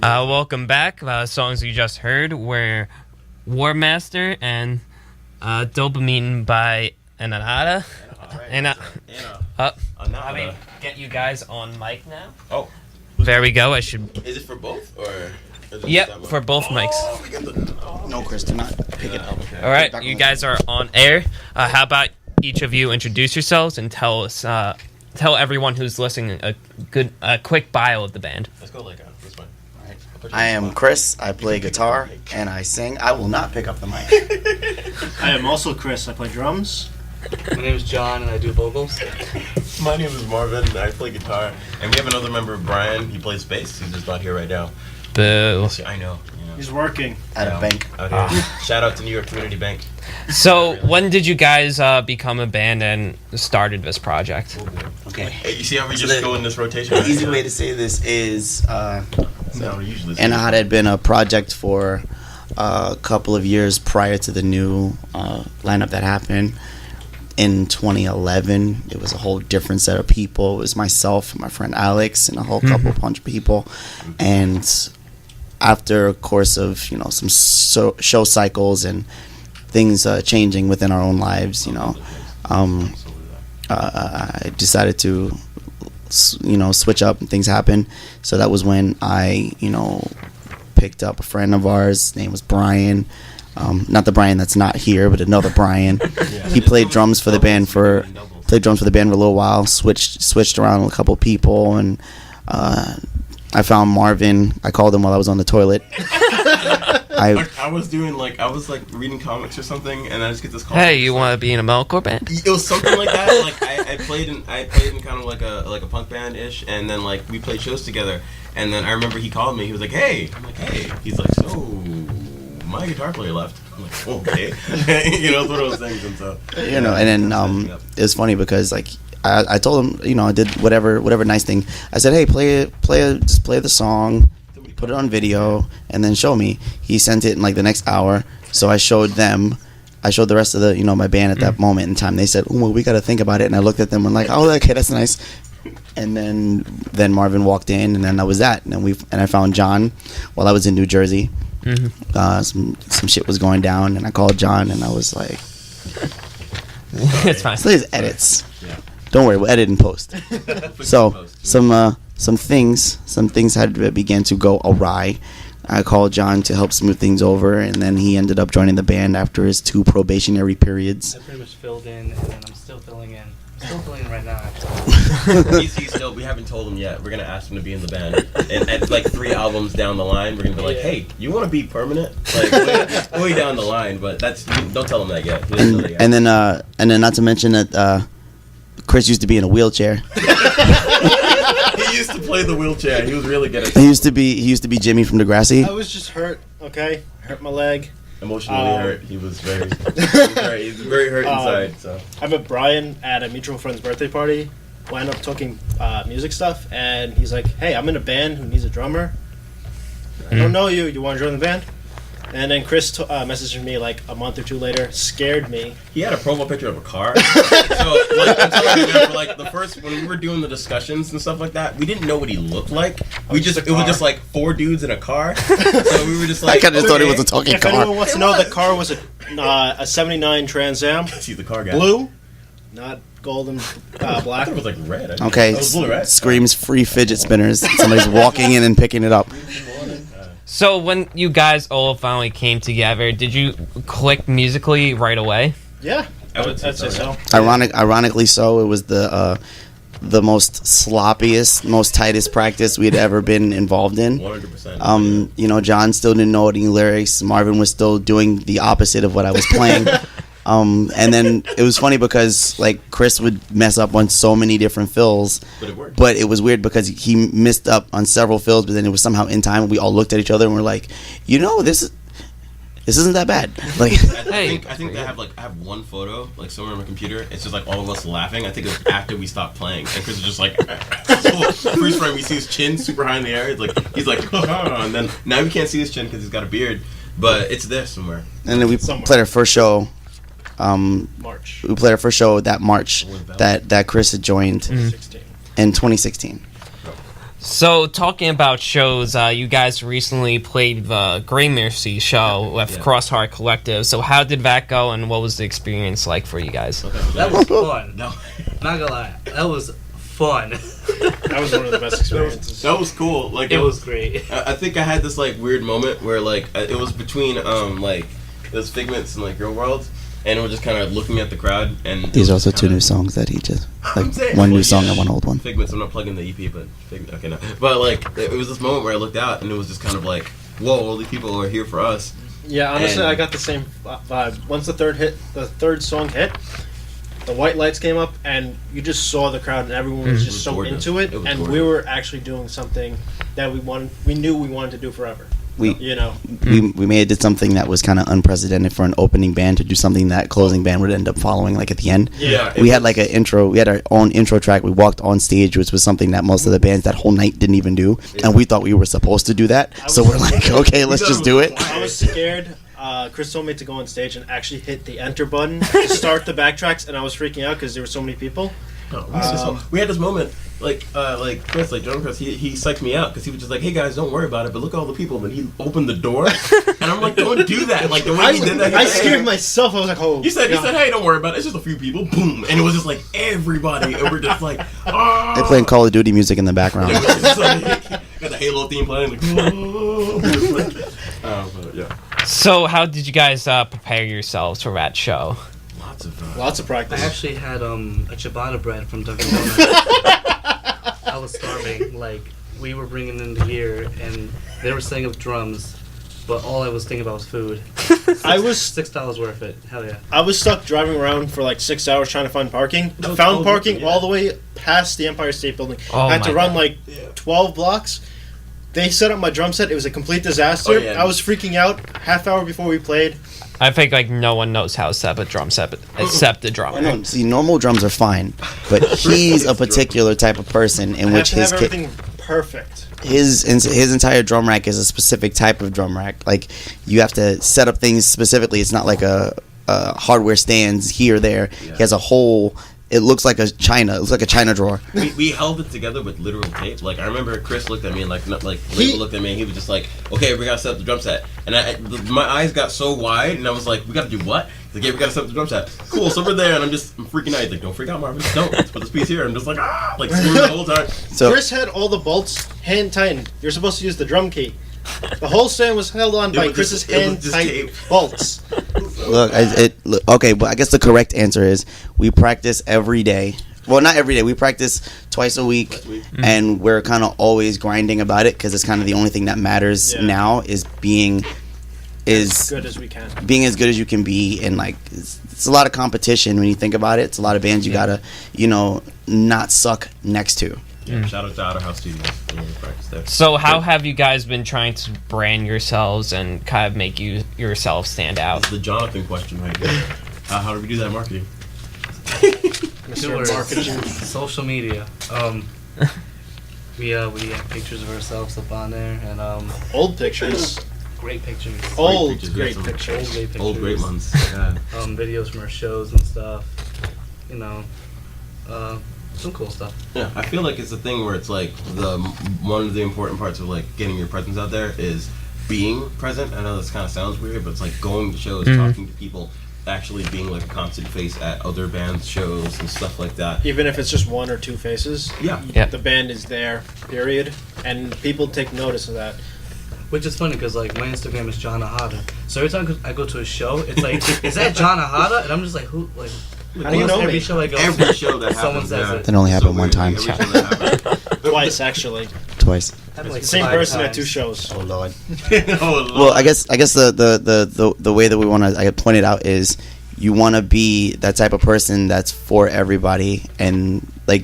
Welcome back. Songs you just heard were War Master and Dopamine by ANAHATA. Let me get you guys on mic now. Oh. There we go. I should. Is it for both or? Yep, for both mics. No, Chris, do not pick it up. Okay. All right, you guys are on air. How about each of you introduce yourselves and tell us, tell everyone who's listening a quick bio of the band. Let's go like this way. All right. I am Chris. I play guitar and I sing. I will not pick up the mic. I am also Chris. I play drums. My name is John and I do vocals. My name is Marvin and I play guitar. And we have another member, Brian. He plays bass. He's just not here right now. Boo. I know. He's working at a bank. Out here. Shout out to New York Community Bank. So, when did you guys become a band and started this project? Okay. Hey, you see how we just go in this rotation? The easy way to say this is ANAHATA had been a project for a couple of years prior to the new lineup that happened. In 2011, it was a whole different set of people. It was myself, my friend Alex, and a whole couple bunch of people. And after a course of some show cycles and things changing within our own lives, I decided to switch up and things happened. So that was when I picked up a friend of ours. His name was Brian. Not the Brian that's not here, but another Brian. He played drums for the band for a little while. Switched around with a couple people, and I found Marvin. I called him while I was on the toilet. I was reading comics or something, and I just get this call. Hey, you want to be in a metalcore band? It was something like that. Like I played in kind of like a punk band ish, and then like we played shows together. And then I remember he called me. He was like, "Hey," I'm like, "Hey." He's like, "So my guitar player left." I'm like, "Okay," it's one of those things. And so and then it was funny because like I told him, I did whatever nice thing. I said, "Hey, just play the song, put it on video, and then show me." He sent it in like the next hour, so I showed the rest of the my band at that moment in time. They said, "Oh, well, we got to think about it." And I looked at them and like, "Oh, okay, that's nice." And then Marvin walked in, and then that was that. And I found John while I was in New Jersey. Some shit was going down, and I called John, and I was like, "It's fine." So there's edits. Yeah. Don't worry, we'll edit and post. So some things had began to go awry. I called John to help smooth things over, and then he ended up joining the band after his 2 probationary periods. I pretty much filled in, and then I'm still filling in. Filling right now. He's still. We haven't told him yet. We're gonna ask him to be in the band, and like 3 albums down the line, we're gonna be like, "Hey, you want to be permanent?" Like way down the line, but don't tell him that yet. He doesn't know that yet. And then not to mention that Chris used to be in a wheelchair. He used to play the wheelchair. He was really good at it. He used to be Jimmy from Degrassi. I was just hurt. Okay, hurt my leg. Emotionally hurt. He was very hurt inside. So I met Brian at a mutual friend's birthday party. We ended up talking music stuff, and he's like, "Hey, I'm in a band who needs a drummer. I don't know you. You want to join the band?" And then Chris messaged me like a month or 2 later, scared me. he had a profile picture of a car. So like I'm telling you, man, for like the first when we were doing the discussions and stuff like that, we didn't know what he looked like. It was just like 4 dudes in a car. So we were just like, I kind of thought it was a talking If car. anyone wants to know, the car was a '79 Trans Am, see the car guy. blue, not gold and I black. thought it was like red. Okay, it was blue, right? screams free fidget spinners. Somebody's walking in and picking it up. So, when you guys all finally came together, did you click musically right away? Yeah, I would say so. Ironically, so it was the most sloppiest, most tightest practice we had ever been involved in. 100%. John still didn't know any lyrics. Marvin was still doing the opposite of what I was playing. And then it was funny because like Chris would mess up on so many different fills, But it worked. but it was weird because he messed up on several fills, but then it was somehow in time. We all looked at each other and we're like, this isn't that bad. Like, I think I have one photo like somewhere on my computer. It's just like all of us laughing. I think it was after we stopped playing, and Chris was just like, first frame we see his chin super high in the air. It's like he's like, and then now we can't see his chin because he's got a beard, but it's there somewhere. and then we played our first show. March. We played our first show that March that Chris had joined in 2016. So, talking about shows, you guys recently played the Grey Mercy show with Crossheart Collective. So, how did that go, and what was the experience like for you guys? That was fun. No, not gonna lie, that was fun. That was one of the best experiences. That was cool. Like It was great. I think I had this like weird moment where like it was between like those Figments and like Real World, and we're just kind of looking at the crowd. And These are also two new songs that he just one new song and one old one. Figments. I'm not plugging the EP, but okay, no. But like it was this moment where I looked out and it was just kind of like, whoa, all these people are here for us. Yeah, honestly, And- I got the same vibe. Once the third song hit, the white lights came up, and you just saw the crowd, and everyone was It just was so gorgeous. into it, It was and we gorgeous. were actually doing something that we knew we wanted to do forever. We You know, did something that was kind of unprecedented for an opening band to do something that closing band would end up following like at the end. Yeah, We had like an intro. We had our own intro track. We walked on stage, which was something that most of the bands that whole night didn't even do, and we thought we were supposed to do that. So we're like, okay, let's just do it. I was scared. Chris told me to go on stage and actually hit the enter button to start the backtracks, and I was freaking out because there were so many people. We had this moment, like Chris, like John Chris, he psyched me out because he was just like, "Hey guys, don't worry about it." But look at all the people. And he opened the door, and I'm like, "Don't do that!" Like the way he did that, I scared myself. I was like, "Oh." He said, "Hey, don't worry about it. It's just a few people." Boom, and it was just like everybody, and we're just like, "Oh." They're playing Call of Duty music in the background. Got the Halo theme playing. Like, but yeah, So, how did you guys prepare yourselves for that show? lots of Lots of practice. I actually had a ciabatta bread from Dunkin' Donuts. I was starving. Like, we were bringing in the gear, and they were setting up drums, but all I was thinking about was food. I was $6 worth it. Hell yeah. I was stuck driving around for like 6 hours trying to find parking. was Found cold, parking yeah. all the way past the Empire State Building. Oh I had to my run God. like 12 blocks. They set up my drum set. It was a complete disaster. Oh, yeah. I was freaking out half hour before we played. I think like no one knows how to set up a drum set except the drummer. No, see, normal drums are fine, but he's a particular type of person in I which have to have his everything perfect. his entire drum rack is a specific type of drum rack. Like you have to set up things specifically. It's not like a hardware stands here or there. Yeah. He has a whole. It looks like a china. It looks like a china drawer. we held it together with literal tape. Like I remember Chris looked at me and like He- Label looked at me and he was just like, "Okay, we gotta set up the drum set." And my eyes got so wide and I was like, "We gotta do what?" He's like, "Yeah, we gotta set up the drum set." Cool. So we're there and I'm freaking out. He's like, "Don't freak out, Marvin. Don't. Let's put this piece here." I'm just like, like screaming the whole time. So Chris had all the bolts hand tightened. You're supposed to use the drum key. The whole stand was held on It by was Chris's just- it was hand just tight tape. bolts. look, okay, but I guess the correct answer is we practice every day. Well, not every day. We practice twice a week, and we're kind of always grinding about it because it's kind of the only thing that matters Yeah. now is being As good as we can. being as good as you can be, and like it's a lot of competition when you think about it. It's a lot of bands you gotta not suck next to. Yeah, shout out to Outer House Studios. Yeah, we practice there. So, how have you guys been trying to brand yourselves and kind of make yourselves stand out? That's the Jonathan question right here. How do we do that marketing? Mr. Tours, Marketing. social media. We have pictures of ourselves up on there, and Old pictures. great pictures. Old pictures, great yeah, some pictures. Old great pictures. Old great ones. Yeah. Videos from our shows and stuff. Some cool stuff. Yeah, I feel like it's a thing where it's like one of the important parts of like getting your presence out there is being present. I know this kind of sounds weird, but it's like going to shows, talking to people, actually being like a constant face at other bands' shows and stuff like that. Even if it's just one or two faces, Yeah. Yeah. the band is there, period, and people take notice of that. Which is funny because like my Instagram is John ANAHATA. So every time I go to a show, it's like, is that John ANAHATA? And I'm just like, who? Like, How do you know every me? show I go, Every show that someone happens, says yeah. it. That only happened one weird. time. Every show that happens. Twice, actually. Twice. Happened, like, Same 5 person at times. 2 shows. Oh Lord. Oh, Lord. Well, I guess the way that we want to point it out is you want to be that type of person that's for everybody, and like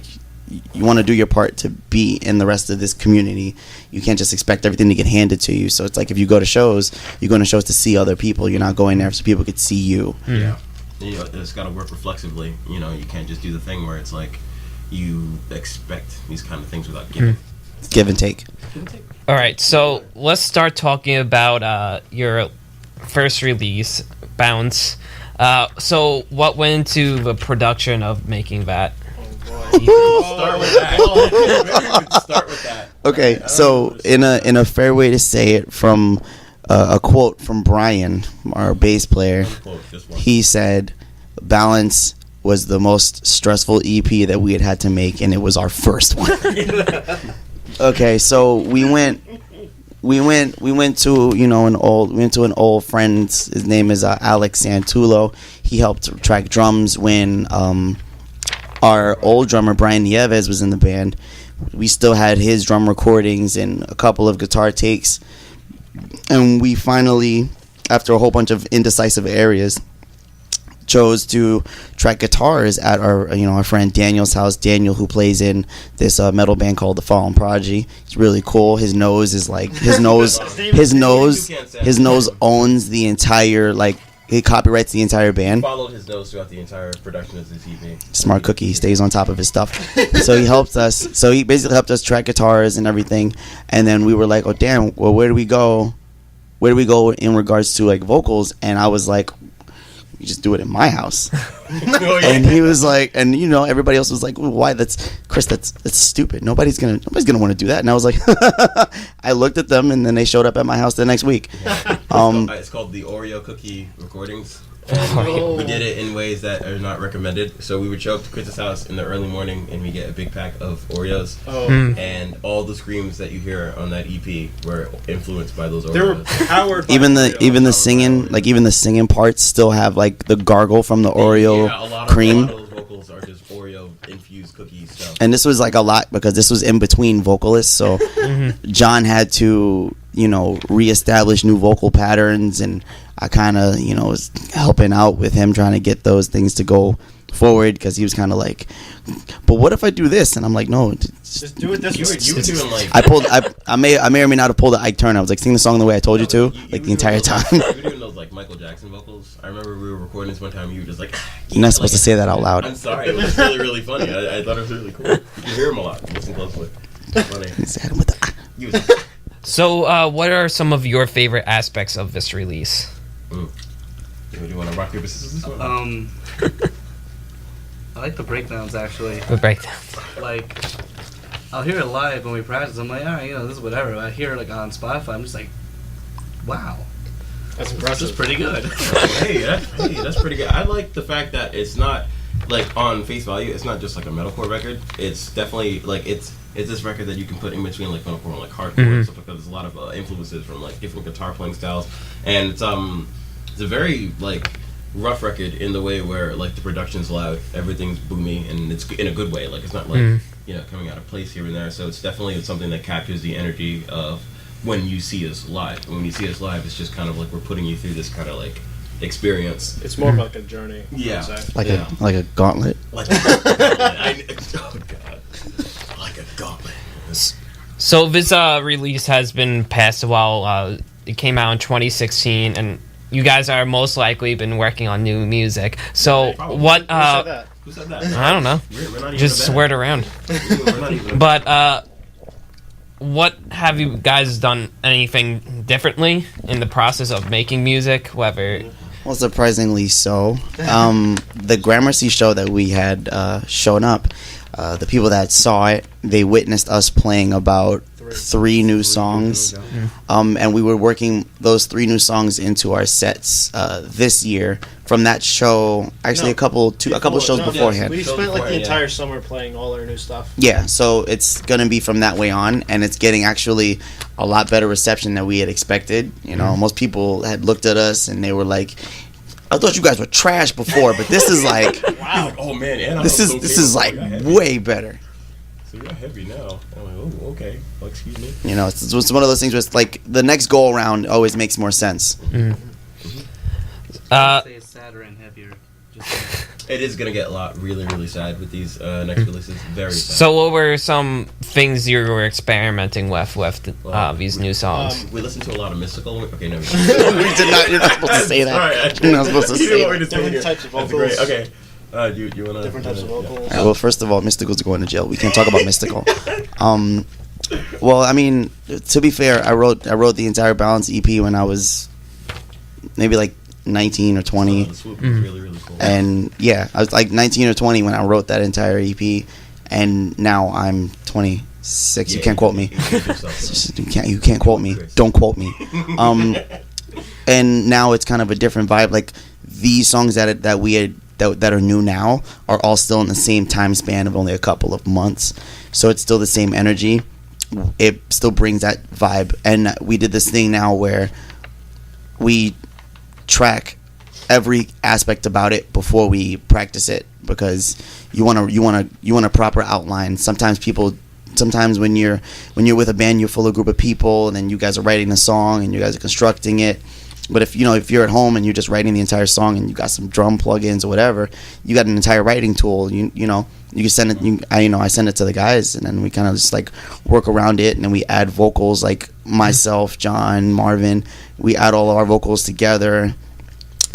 you want to do your part to be in the rest of this community. You can't just expect everything to get handed to you. So it's like if you go to shows, you're going to shows to see other people. You're not going there so people could see you. Yeah. It's got to work reflexively. You can't just do the thing where it's like you expect these kind of things without giving. It's give and take. All right, so let's start talking about your first release, Bounce. So, what went into the production of making that? Start with that. Maybe we could start with that. Okay, so in a fair way to say it, from a quote from Brian, our bass player, he said, "Balance was the most stressful EP that we had to make, and it was our first one." Okay, so we went to an old friend. His name is Alex Santulo. He helped track drums when our old drummer Brian Nieves was in the band. We still had his drum recordings and a couple of guitar takes, and we finally, after a whole bunch of indecisive areas, chose to track guitars at our friend Daniel's house. Daniel, who plays in this metal band called the Fallen Prodigy. It's really cool. His nose is like his nose owns the entire, like, he copyrights the entire band. Followed his nose throughout the entire production of the TV. Smart cookie. He stays on top of his stuff. So he helped us. So he basically helped us track guitars and everything. And then we were like, oh damn, well, where do we go? Where do we go in regards to like vocals? And I was like, you just do it in my house. And he was like, and everybody else was like, well, why? That's stupid. Nobody's gonna want to do that. And I was like, I looked at them, and then they showed up at my house the next week. It's called the Oreo Cookie Recordings. And we did it in ways that are not recommended. So we would show up to Chris's house in the early morning, and we get a big pack of Oreos. And all the screams that you hear on that EP were influenced by those Oreos. They were powered by even the singing, like even the singing parts still have like the gargle from the Oreo cream. A lot of those vocals are just Oreo infused cookie stuff. And this was like a lot because this was in between vocalists, so John had to reestablish new vocal patterns, and I kind of was helping out with him trying to get those things to go forward, because he was kind of like, but what if I do this? And I'm like, no, just do it this way. You were doing like, I may or may not have pulled the Ike Turner. I was like, sing the song the way I told you to, like the entire time. You were doing those like Michael Jackson vocals. I remember we were recording this one time, and you were just like, you're not supposed to say that out loud. I'm sorry, it was really, really funny. I thought it was really cool. You can hear him a lot. Listen closely. Funny. So, what are some of your favorite aspects of this release? Do you want to rock paper scissors this one? I like the breakdowns, actually. The breakdown. Like, I'll hear it live when we practice. I'm like, all right, this is whatever. I hear it like on Spotify. I'm just like, wow, that's impressive. This is pretty good. That's pretty good. I like the fact that it's not like on face value. It's not just like a metalcore record. It's definitely like it's this record that you can put in between like metalcore and like hardcore and stuff, because there's a lot of influences from like different guitar playing styles, and it's a very like rough record in the way where like the production's loud, everything's boomy, and it's in a good way. Like it's not like coming out of place here and there. So it's definitely something that captures the energy of when you see us live. And when you see us live, it's just kind of like we're putting you through this kind of like experience. It's more like a journey. Yeah, like a gauntlet. Like a gauntlet. Oh god, like a gauntlet. So this release has been past a while. It came out in 2016, and you guys are most likely been working on new music. So what? Who said that? I don't know. We're not even Just swear it around. We're not even But what have you guys done? Anything differently in the process of making music? Whether Well, surprisingly so. The Gramercy show that we had shown up, the people that saw it, they witnessed us playing about three new songs, and we were working those 3 new songs into our sets this year from that show. Actually, a couple shows beforehand. We spent like the entire summer playing all our new stuff. Yeah, so it's gonna be from that way on, and it's getting actually a lot better reception than we had expected. Most people had looked at us and they were like, I thought you guys were trash before, but this is like, wow. Oh man, Anna, this is like way better. So you're heavy now. I'm like, oh, okay. Well, excuse me. It's one of those things where it's like the next go around always makes more sense. I'd say it's sadder and heavier. It is gonna get a lot really, really sad with these next releases. Very sad. So what were some things you were experimenting with these new songs? We listened to a lot of mystical. Okay, no. We did not. You're not supposed to say that. Sorry, You're not supposed to say that. Different types of vocals. Great. Okay. You wanna Different types of vocals. Well, first of all, Mystical's going to jail. We can't talk about Mystical. Well, I mean, to be fair, I wrote the entire Balance EP when I was maybe like 19 or 20. The swoop was really, really cool. And yeah, I was like 19 or 20 when I wrote that entire EP, and now I'm 26. You can't quote me. You can't quote me. Don't quote me. And now it's kind of a different vibe. Like these songs that are new now are all still in the same time span of only a couple of months, so it's still the same energy. It still brings that vibe, and we did this thing now where we track every aspect about it before we practice it, because you want a proper outline. Sometimes when you're with a band, you're full of a group of people, and then you guys are writing the song and you guys are constructing it. But if you're at home and you're just writing the entire song and you got some drum plugins or whatever, you got an entire writing tool. You can send it. I send it to the guys, and then we kind of just like work around it, and then we add vocals, like myself, John, Marvin. We add all of our vocals together,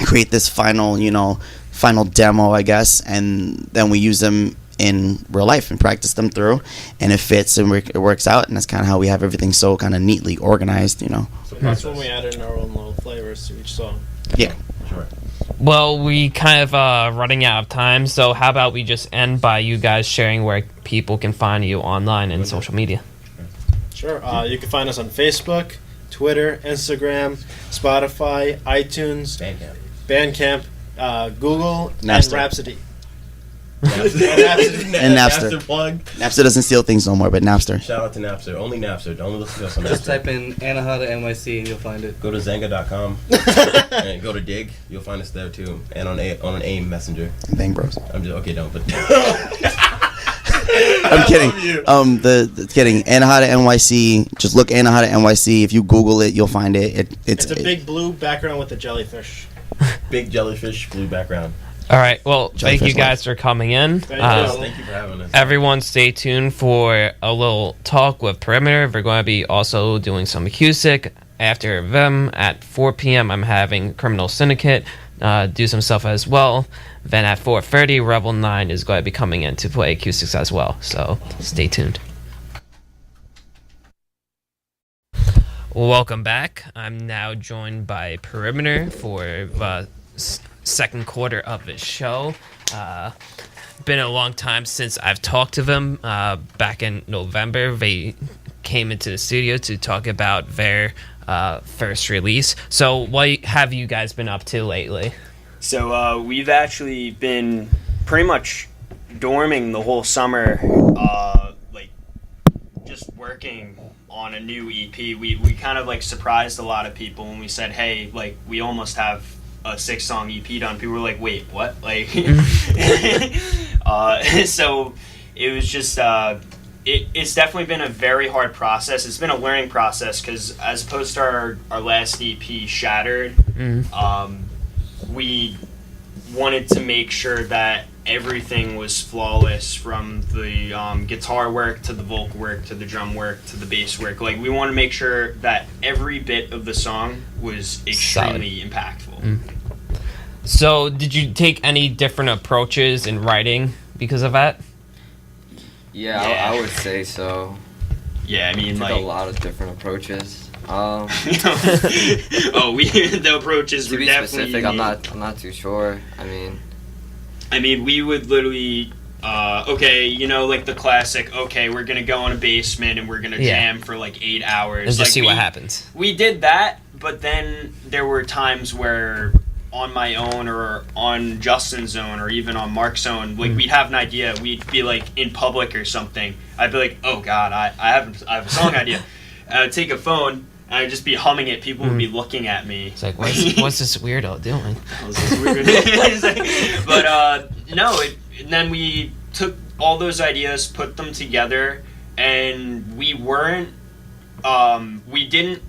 create this final demo, I guess, and then we use them in real life and practice them through, and it fits and it works out, and that's kind of how we have everything so kind of neatly organized. So that's when we add in our own little flavors to each song. Yeah. Sure. Well, we kind of running out of time, so how about we just end by you guys sharing where people can find you online and social media? Sure. You can find us on Facebook, Twitter, Instagram, Spotify, iTunes, Bandcamp, Google, Napster. and Rhapsody. And Napster. Plug. Napster doesn't steal things no more, but Napster. Shout out to Napster. Only Napster. Don't listen to us on Napster. Just type in ANAHATA NYC and you'll find it. Go to Zanga.com and go to Dig. You'll find us there too, and on an AIM Messenger. Bang Bros. I'm just okay. Don't. But I'm kidding. Kidding. ANAHATA NYC. Just look ANAHATA NYC. If you Google it, you'll find it. It's a big blue background with a jellyfish. Big jellyfish, blue background. All right. Well, thank you Jellyfish guys for coming in. Thank you for having us. Everyone, stay tuned for a little talk with Perimeter. We're going to be also doing some acoustic after them at 4 p.m. I'm having Criminal Syndicate do some stuff as well. Then at 4:30, Revel 9 is going to be coming in to play acoustics as well. So stay tuned. Welcome back. I'm now joined by Perimeter for the second quarter of the show. Been a long time since I've talked to them. Back in November, they came into the studio to talk about their first release. So what have you guys been up to lately? So we've actually been pretty much dorming the whole summer, just working on a new EP. We kind of surprised a lot of people when we said, hey, we almost have a 6-song EP done. People were like, wait, what? So it was just it's definitely been a very hard process. It's been a learning process because as opposed to our last EP, Shattered, we wanted to make sure that everything was flawless, from the guitar work to the vocal work to the drum work to the bass work. We want to make sure that every bit of the song was extremely impactful. So did you take any different approaches in writing because of that? Yeah. I would say so. Yeah, I mean, took a lot of different approaches. The approaches to were be definitely specific, unique. I'm not too sure. I mean, we would literally, the classic, we're going to go in a basement and we're going to jam for 8 hours. And just see what happens. We did that, but then there were times where on my own or on Justin's own or even on Mark's own, we'd have an idea. We'd be in public or something. I'd be like, oh God, I have a song idea. I'd take a phone and I'd just be humming it. People would be looking at me. It's like, what's this weirdo doing? And then we took all those ideas, put them together, and we didn't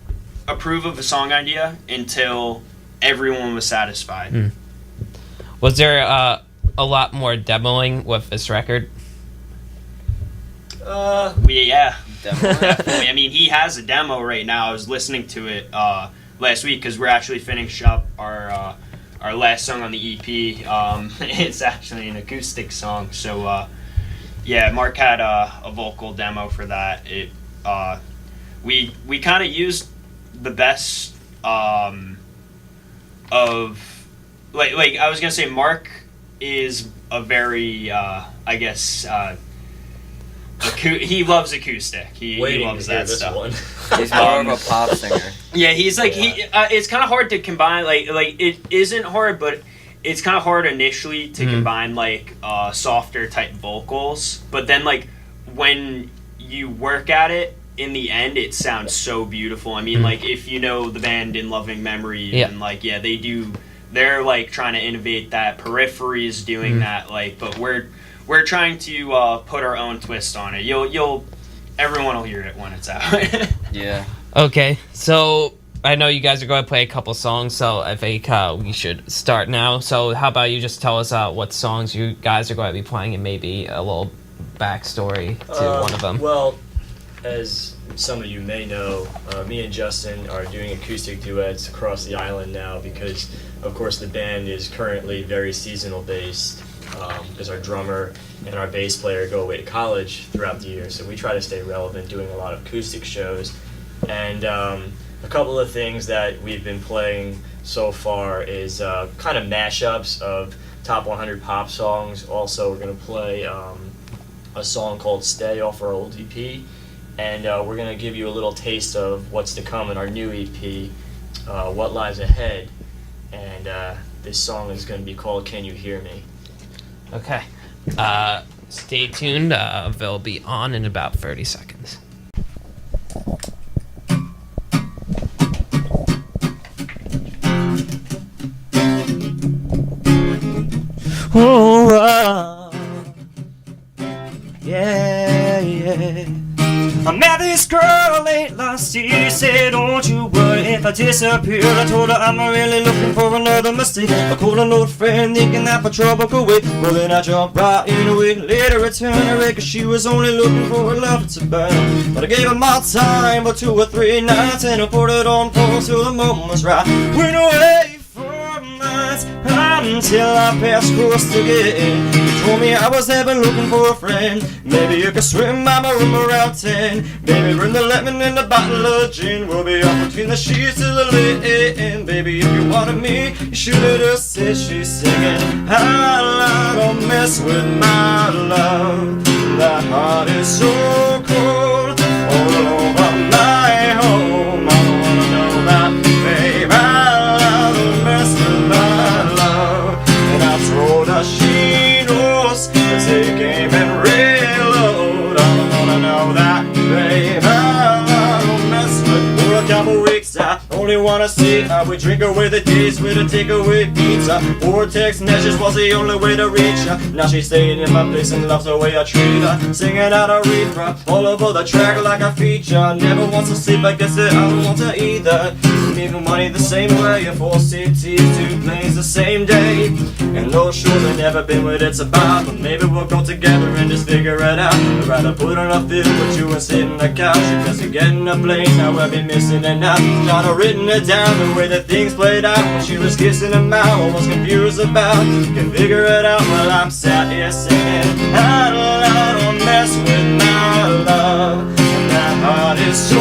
approve of a song idea until everyone was satisfied. Was there a lot more demoing with this record? Yeah, definitely. I mean, he has a demo right now. I was listening to it last week because we're actually finishing up our last song on the EP. It's actually an acoustic song. So, Mark had a vocal demo for that. We kind of used the best like I was gonna say Mark is a very I guess he loves acoustic. He loves that stuff. He's more of a pop singer. Yeah, he's like it's kind of hard to combine. Like it isn't hard, but it's kind of hard initially to combine like softer type vocals. But then like when you work at it, in the end, it sounds so beautiful. I mean, like if you know the band In Loving Memory, and like they do. They're like trying to innovate that. Periphery is doing that. Like, but we're trying to put our own twist on it. Everyone will hear it when it's out. Yeah. Okay, so I know you guys are going to play a couple songs, so I think we should start now. So how about you just tell us what songs you guys are going to be playing and maybe a little backstory to one of them. Well, as some of you may know, me and Justin are doing acoustic duets across the island now because, of course, the band is currently very seasonal based because our drummer and our bass player go away to college throughout the year. So we try to stay relevant doing a lot of acoustic shows. And a couple of things that we've been playing so far is kind of mashups of top 100 pop songs. Also, we're going to play a song called Stay off our old EP. And we're going to give you a little taste of what's to come in our new EP, What Lies Ahead. And this song is going to be called Can You Hear Me? Okay. Stay tuned. They'll be on in about 30 seconds. Oh, yeah. I met this girl late last year. Said, don't you worry if I disappear. I told her I'm not really looking for another mistake. I called an old friend thinking that my trouble could wait. Well, then I jumped right in a week later, returned her cause she was only looking for a love to burn. But I gave her my time for 2 or 3 nights, and I put it on pause till the moment was right. Went away for months until I passed coast again. You told me I was heaven looking for a friend. Maybe you could swim by my room around 10. Baby, bring the lemon and a bottle of gin. We'll be up between the sheets till the late end. Baby, if you wanted me, you should have just said. She's singing, I don't mess with my love. That heart is so cold all over my home. I don't wanna know that, babe. I don't mess with my love. And I told her she knows to take aim and reload. I don't wanna know that, babe. I don't mess with. For a couple weeks I only wanna see how we drink away the days with a takeaway pizza. Vortex messages was the only way to reach her. Now she's staying in my place and loves the way I treat her. Singing out Aretha all over the track like a feature. Never wants to sleep, I guess that I don't want to either. Leaving money the same way in 4 cities, 2 planes the same day. And no sure they've never been what it's about, but maybe we'll go together and just figure it out. I'd rather put on a film with you and sit in the couch. Because you get in a plane, now I'll be missing it now. Not have written it down the way that things played out. When she was kissing him out, I was confused about. Can figure it out while I'm sat here singing. I don't mess with my love. And that heart is so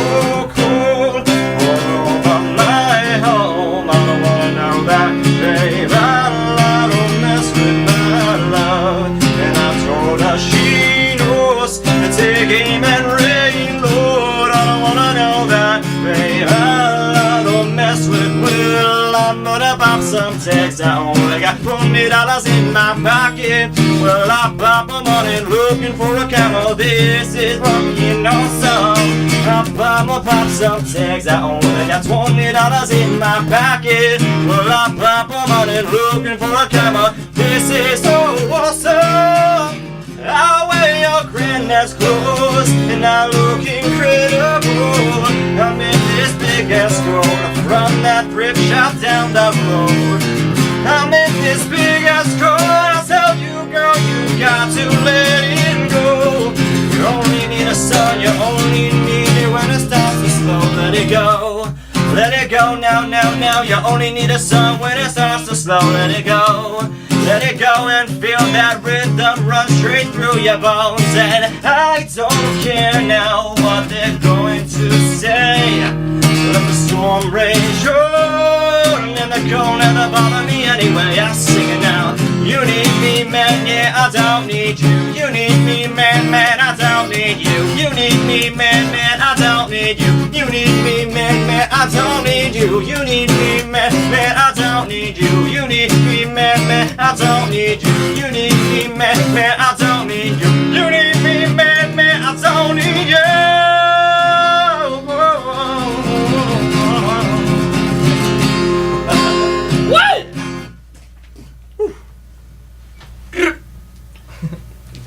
cold all over my home. I don't wanna know that, babe. I don't mess with my love. And I told her she knows to take aim and reload. I don't wanna know that, babe. I don't mess with. Well, I'm gonna pop some tags. I only got $20 in my pocket. Well, I pop them on it looking for a camel. This is rockin' awesome. I'ma pop some tags. I only got $20 in my pocket. Well, I pop them on it looking for a camel. This is so awesome. I wear your granddad's clothes and I look incredible. I'm in this big ass coat from that thrift shop down the road. I'm in this big ass coat. I tell you, girl, you got to let it go. You only need a sun, you only need it when it starts to slow. Let it go. Let it go now, now, now. You only need a sun when it starts to slow. Let it go. Let it go and feel that rhythm run straight through your bones. And I don't care now what they're going to say. Let the storm rage on and the don't ever bother me anyway. I sing it now. You need me, man, yeah, I don't need you. You need me, man, man, I don't need you. You need me, man, man, I don't need you. You need me, man, man, I don't need you. You need me, man, man, I don't need you. You need me, man, man, I don't need you. You need me, man, man, I don't need you. You need me, man, man, I don't need you. What?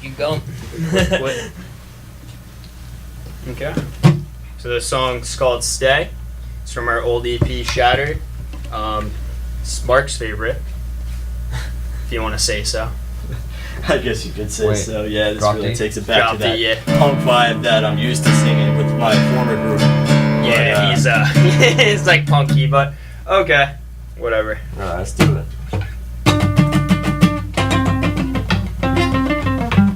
Keep going. What? Okay. So the song's called Stay. It's from our old EP Shattered. It's Mark's favorite, if you want to say so. I guess you could say Wait, so. Yeah, this Rock really D? takes it back to Drop that D, punk vibe that I'm used to singing with my former group. Yeah, But, he's like punky, but okay, whatever. Alright, let's do it.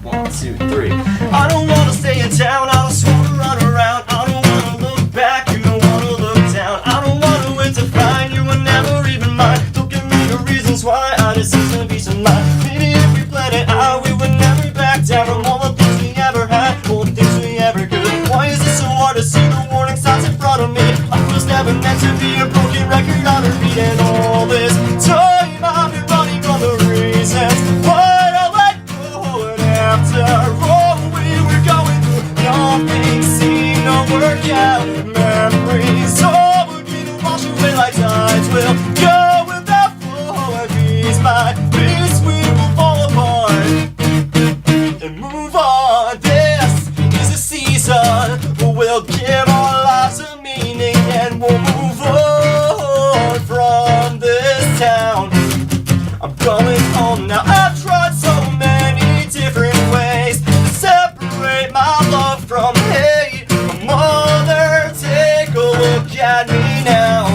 1, 2, 3. I don't wanna stay in town, I just wanna run around. I don't wanna look back, you don't wanna look down. I don't wanna wait to find you were never even mine. Don't give me the reasons why, I just need some peace of mind. Maybe if we planned it out, we would never back down from all the things we ever had, all the things we ever could. Why is it so hard to see the warning signs in front of me? I was never meant to be a broken record on a beat, and all this time I've been running from the reasons why I let go. And after all we were going through, nothing seemed to work out. Memories all would be to wash away like tides will go without flow. And piece by piece we will fall apart and move on. This is a season we'll give our lives a meaning, and we'll move on from this town. I'm going home now. I've tried so many different ways to separate my love from hate. Mother, take a look at me now.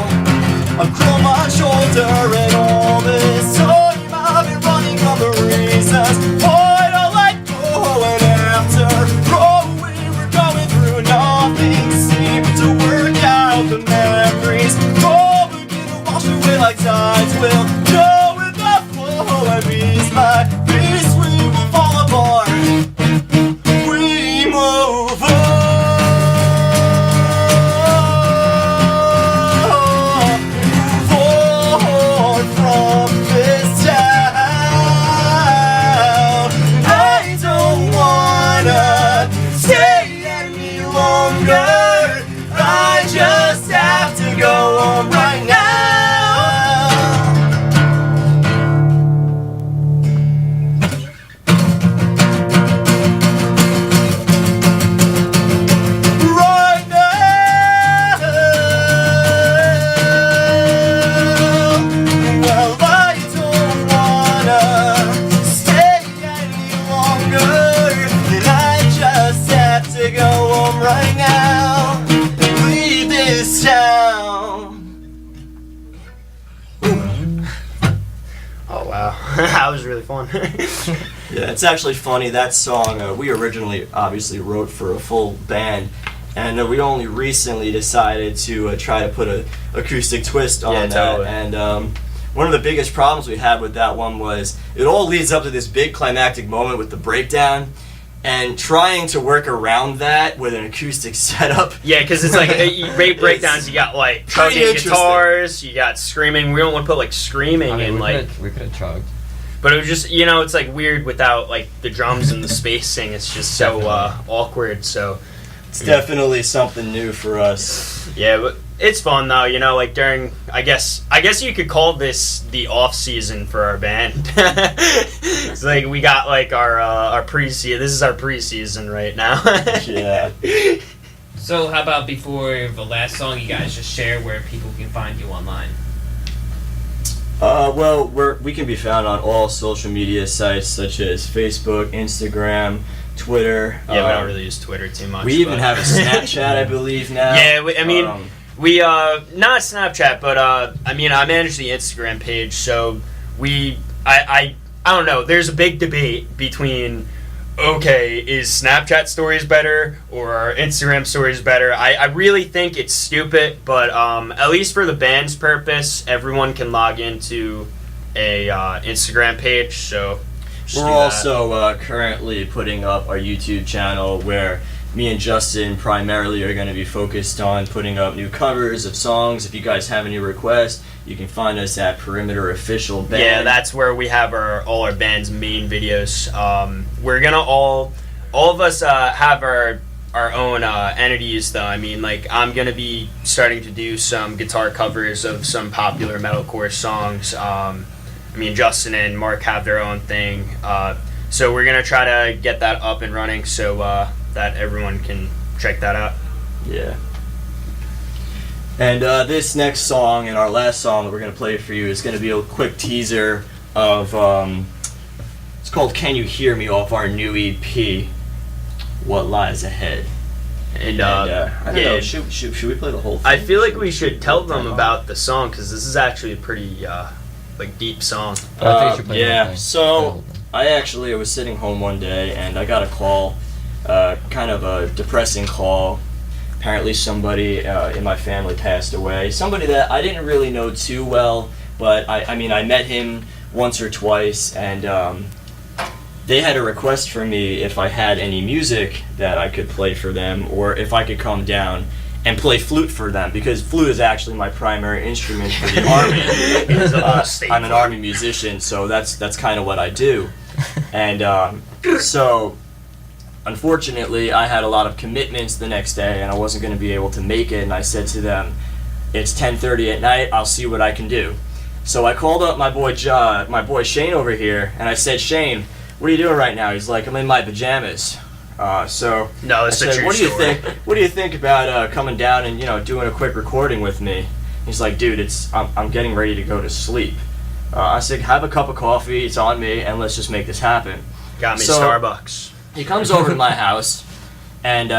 I've grown my shoulder, and all this time I've been running from the reasons why I let go. And after all we were going through, nothing seemed to work out. The memories all begin to wash away like tides will go with the flow. And piece by piece we will fall apart. We move on. I just have to go on right now. Right now. Well, I don't wanna stay any longer, and I just have to go on right now. Leave this town. Oh wow, that was really fun. Yeah, it's actually funny. That song we originally obviously wrote for a full band, and we only recently decided to try to put an acoustic twist on Yeah, that. totally. And one of the biggest problems we had with that one was it all leads up to this big climactic moment with the breakdown, and trying to work around that with an acoustic setup. Yeah, because it's like rate breakdowns. You got like pretty chugging interesting. guitars. You got screaming. We don't want to put like screaming I mean, and like. we could have chugged. But it was just, you know, it's like weird without like the drums and the spacing. It's just so awkward. So It's definitely something new for us. yeah, but it's fun though. You know, like during I guess you could call this the off season for our band. It's like we got like our pre-season. This is our pre-season right now. Yeah. So how about before the last song, you guys just share where people can find you online? Well, we can be found on all social media sites such as Facebook, Instagram, Twitter. Yeah, we don't really use Twitter too much. We even but- have a Snapchat, I believe now. Yeah, I mean, we not Snapchat, but I mean, I manage the Instagram page, so I don't know. There's a big debate between okay, is Snapchat stories better or are Instagram stories better? I really think it's stupid, but at least for the band's purpose, everyone can log into a Instagram page. So just We're do that. also currently putting up our YouTube channel where me and Justin primarily are going to be focused on putting up new covers of songs. If you guys have any requests, you can find us at Perimeter Official Band. Yeah, that's where we have all our band's main videos. We're gonna all of us have our own entities, though. I mean, like, I'm gonna be starting to do some guitar covers of some popular metalcore songs. I mean, Justin and Mark have their own thing. So we're gonna try to get that up and running so that everyone can check that out. Yeah. And this next song and our last song that we're going to play for you is going to be a quick teaser of, it's called Can You Hear Me off our new EP, What Lies Ahead. And, I don't yeah, know, should we play the whole thing? I feel like we should tell them about the song because this is actually a pretty like deep song. I think you should play the whole Yeah, thing. so I was sitting home one day and I got a call, kind of a depressing call. Apparently somebody in my family passed away. Somebody that I didn't really know too well, but I mean, I met him once or twice, and they had a request for me if I had any music that I could play for them, or if I could come down and play flute for them, because flute is actually my primary instrument for the Army. I'm an Army musician, so that's kind of what I do. And so unfortunately, I had a lot of commitments the next day, and I wasn't going to be able to make it. And I said to them, "It's 10:30 at night. I'll see what I can do." So I called up my boy Shane over here, and I said, "Shane, what are you doing right now?" He's like, "I'm in my pajamas." So No, I it's a said, true "What do you story. think? What do you think about coming down and doing a quick recording with me?" He's like, "Dude, I'm getting ready to go to sleep." I said, "Have a cup of coffee. It's on me, and let's just make this happen." Got me So- Starbucks. He comes over to my house, and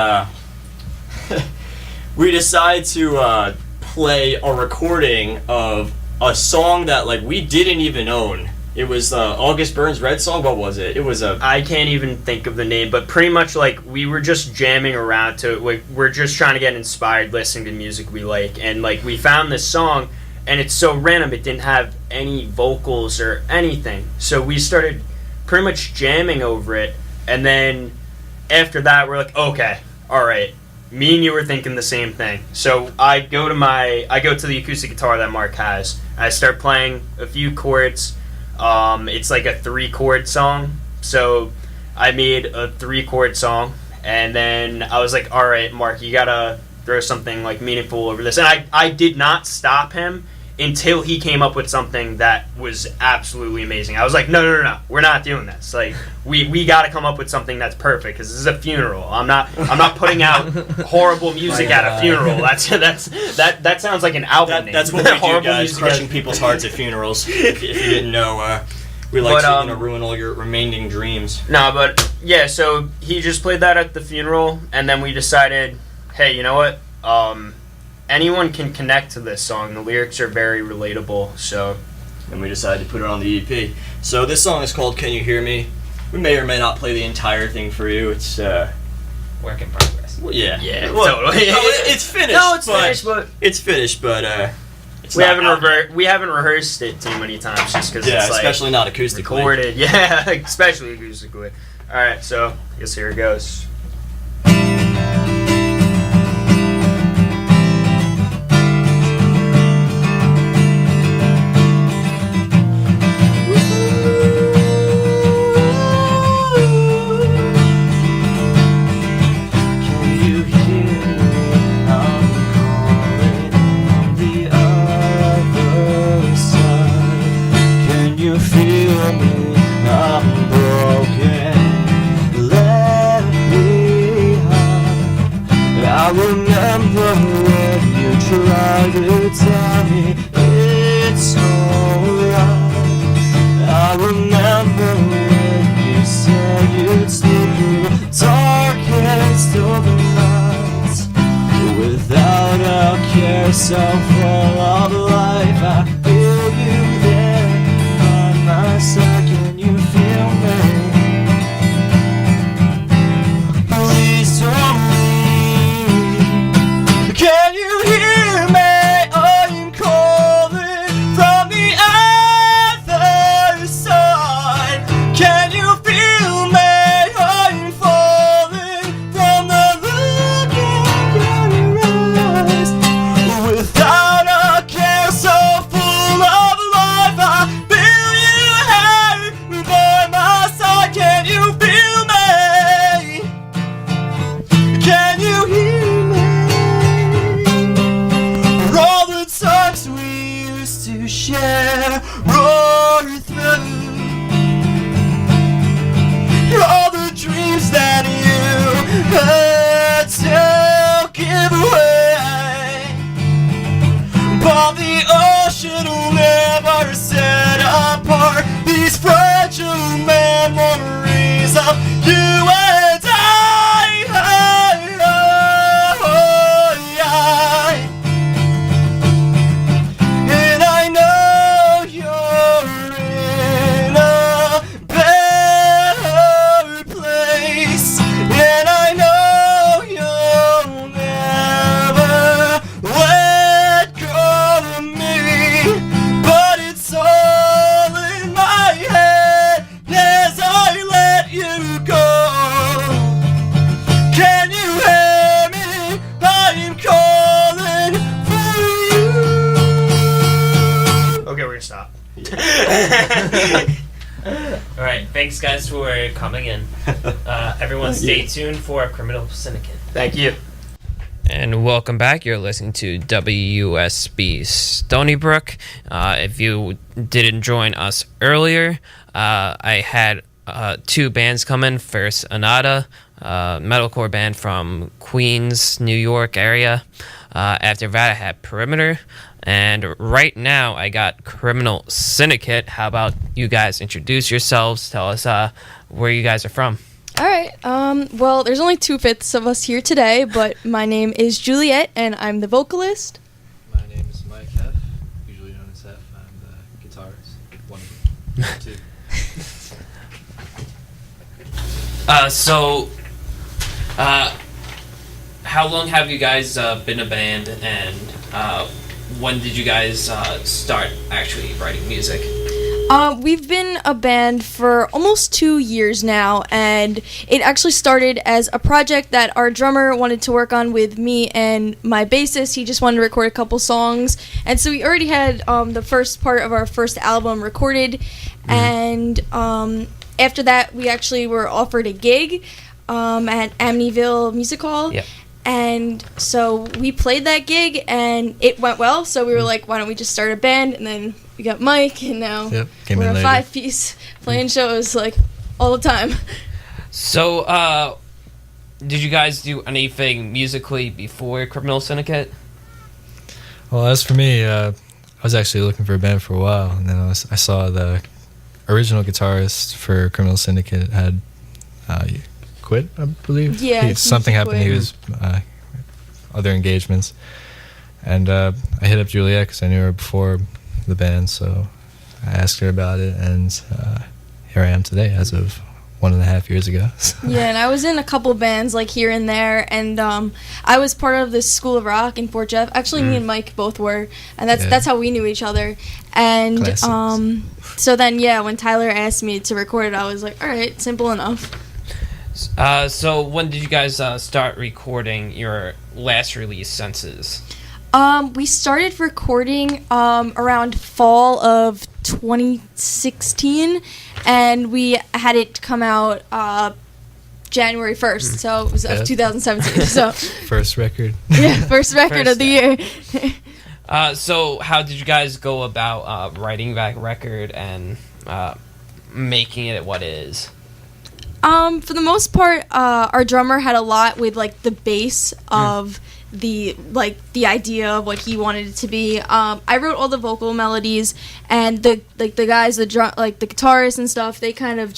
we decide to play a recording of a song that we didn't even own. It was August Burns Red song. What was it? It was a. I can't even think of the name, but pretty much we were just jamming around to it. We're just trying to get inspired listening to music we like, and we found this song, and it's so random. It didn't have any vocals or anything, so we started pretty much jamming over it. And then after that, we're like, okay, all right. Me and you were thinking the same thing. So I go to the acoustic guitar that Mark has. I start playing a few chords. It's like a 3-chord song. So I made a 3-chord song, and then I was like, all right, Mark, you gotta throw something meaningful over this. And I did not stop him until he came up with something that was absolutely amazing. I was like, no, we're not doing this. We got to come up with something that's perfect because this is a funeral. I'm not putting out horrible music at a funeral. That sounds like an album name. That's what we do, Horrible guys. music Crushing at- people's hearts at funerals. If you didn't know, we like to ruin all your remaining dreams. No, but yeah. So he just played that at the funeral, and then we decided, hey, you know what? Anyone can connect to this song. The lyrics are very relatable, so. And we decided to put it on the EP. So this song is called Can You Hear Me? We may or may not play the entire thing for you. It's, Work in progress. well, yeah. Yeah, Well, totally. no, it's finished. No, it's finished, but It's finished, but, it's we not haven't out. we haven't rehearsed it too many times just because Yeah, it's especially not acoustically. recorded. Yeah, especially acoustically. All right, so I guess here it goes. Can you hear me? I'm calling from the other side. Can you feel me? I'm broken, left behind. I remember when you tried to tell me it's alright. I remember when you said you'd sleep through the darkest of the nights. Without a care, so full of life, I feel you there by my side. Can you feel me? You and I, and I know you're in a better place, and I know you'll never let go of me, but it's all in my head as I let you go. Can you hear me? I'm calling for you. Okay, we're gonna stop. All right, thanks guys for coming in. Everyone, stay tuned for Criminal Syndicate. Thank you. And welcome back. You're listening to WUSB Stony Brook. If you didn't join us earlier, I had two bands come in. First, ANAHATA, metalcore band from Queens, New York area. After that, I had Perimeter. And right now, I got Criminal Syndicate. How about you guys introduce yourselves? Tell us where you guys are from. All right. Well, there's only 2/5 of us here today, but my name is Juliet, and I'm the vocalist. My name is Mike F, usually known as F. I'm the guitarist. One of them. Two. How long have you guys been a band, and when did you guys start actually writing music? We've been a band for almost 2 years now, and it actually started as a project that our drummer wanted to work on with me and my bassist. He just wanted to record a couple songs, and so we already had the first part of our first album recorded, and after that we actually were offered a gig at Amityville Music Hall. Yep. And so we played that gig, and it went well, so we were like, why don't we just start a band? And then we got Mike, and now we're a 5-piece playing shows like all the time. So, did you guys do anything musically before Criminal Syndicate? Well, as for me, I was actually looking for a band for a while, and then I saw the original guitarist for Criminal Syndicate had quit, I believe. Yeah, something happened. quit. He was other engagements, and I hit up Juliet because I knew her before the band, so I asked her about it, and here I am today, as of 1.5 years ago. Yeah, and I was in a couple bands like here and there, and I was part of the School of Rock in Fort Jeff. Actually, me and Mike both were, and that's how we knew each other. And so then when Tyler asked me to record it, I was like, all right, simple enough. So when did you guys start recording your last release, Senses? We started recording around fall of 2016, and we had it come out January 1st, so it was of 2017. So first record. Yeah, first record of the year. So how did you guys go about writing that record and making it what it is? For the most part, our drummer had a lot with like the bass of the idea of what he wanted it to be. I wrote all the vocal melodies, and the guys, the guitarists and stuff, they kind of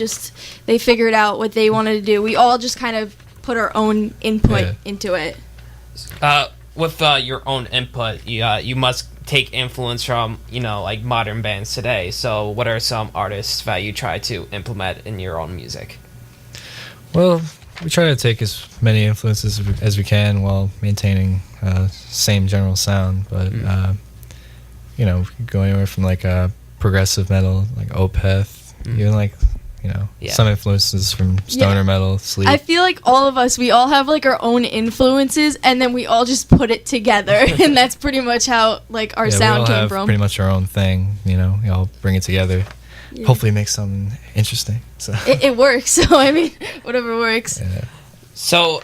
they figured out what they wanted to do. We all just kind of put our own input into it. With your own input, you must take influence from like modern bands today. So what are some artists that you try to implement in your own music? Well, we try to take as many influences as we can while maintaining same general sound, but we go anywhere from like progressive metal, like Opeth, even like some influences from stoner metal, Sleep. I feel like all of us, we all have like our own influences, and then we all just put it together, and that's pretty much how like our sound we all came have from. Pretty much our own thing, we all bring it together. Yeah. Hopefully make something interesting. So it works. So I mean, whatever works. Yeah. So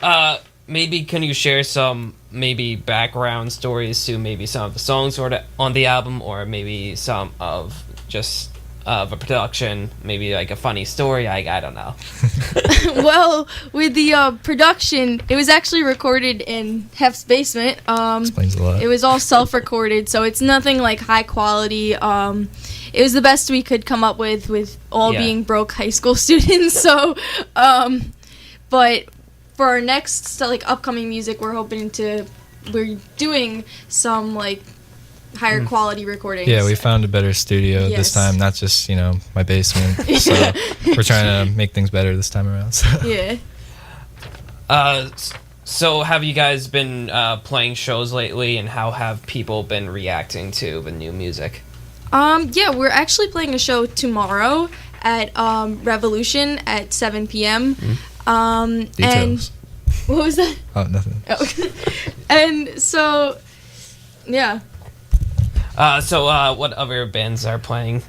maybe can you share some maybe background stories to maybe some of the songs on the album, or maybe some of just of a production? Maybe like a funny story. I don't know. Well, with the production, it was actually recorded in Hef's basement. Explains a lot. It was all self-recorded, so it's nothing like high quality. It was the best we could come up with all being broke high school students. So, but for our next like upcoming music, we're doing some like higher quality recordings. Yeah, we found a better studio this time, not just my basement. So we're trying to make things better this time around. So. Yeah. So have you guys been playing shows lately, and how have people been reacting to the new music? Yeah, we're actually playing a show tomorrow at Revolution at 7 p.m. Details. And what was that? Oh, nothing. Oh. And so, yeah. So what other bands are playing?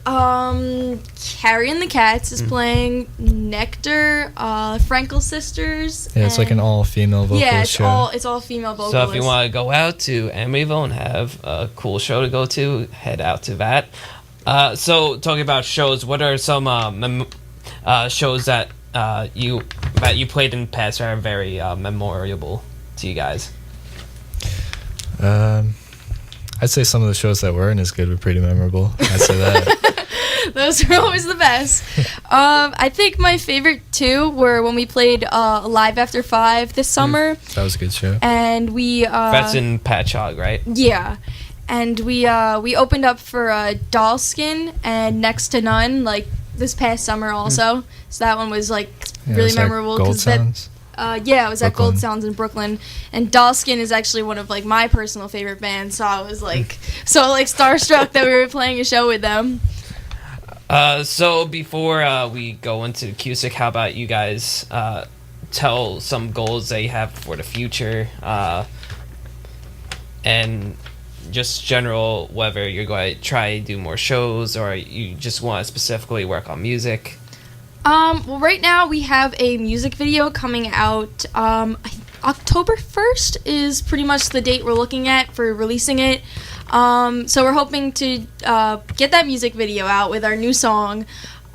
Carrie and the Cats is playing. Nectar, Frankel Sisters. Yeah, it's like an all-female vocalist show. It's all female vocalists. So if you want to go out to Emeryville and have a cool show to go to, head out to that. So talking about shows, what are some shows that you played in the past that are very memorable to you guys? I'd say some of the shows that weren't as good were pretty memorable. I'd say that. Those are always the best. I think my favorite two were when we played Live After 5 this summer. That was a good show. And we... That's in Patchogue, right? Yeah. And we opened up for Dollskin and Next to None, like, this past summer also. So that one was, like, really memorable. Gold Sounds? Yeah, it was at Brooklyn. Gold Sounds in Brooklyn. And Dollskin is actually one of, like, my personal favorite bands. So I was, like, starstruck that we were playing a show with them. So before we go into Cusick, how about you guys tell some goals that you have for the future, and just general, whether you're going to try to do more shows or you just want to specifically work on music? Well, right now we have a music video coming out. October 1st is pretty much the date we're looking at for releasing it. So we're hoping to get that music video out with our new song.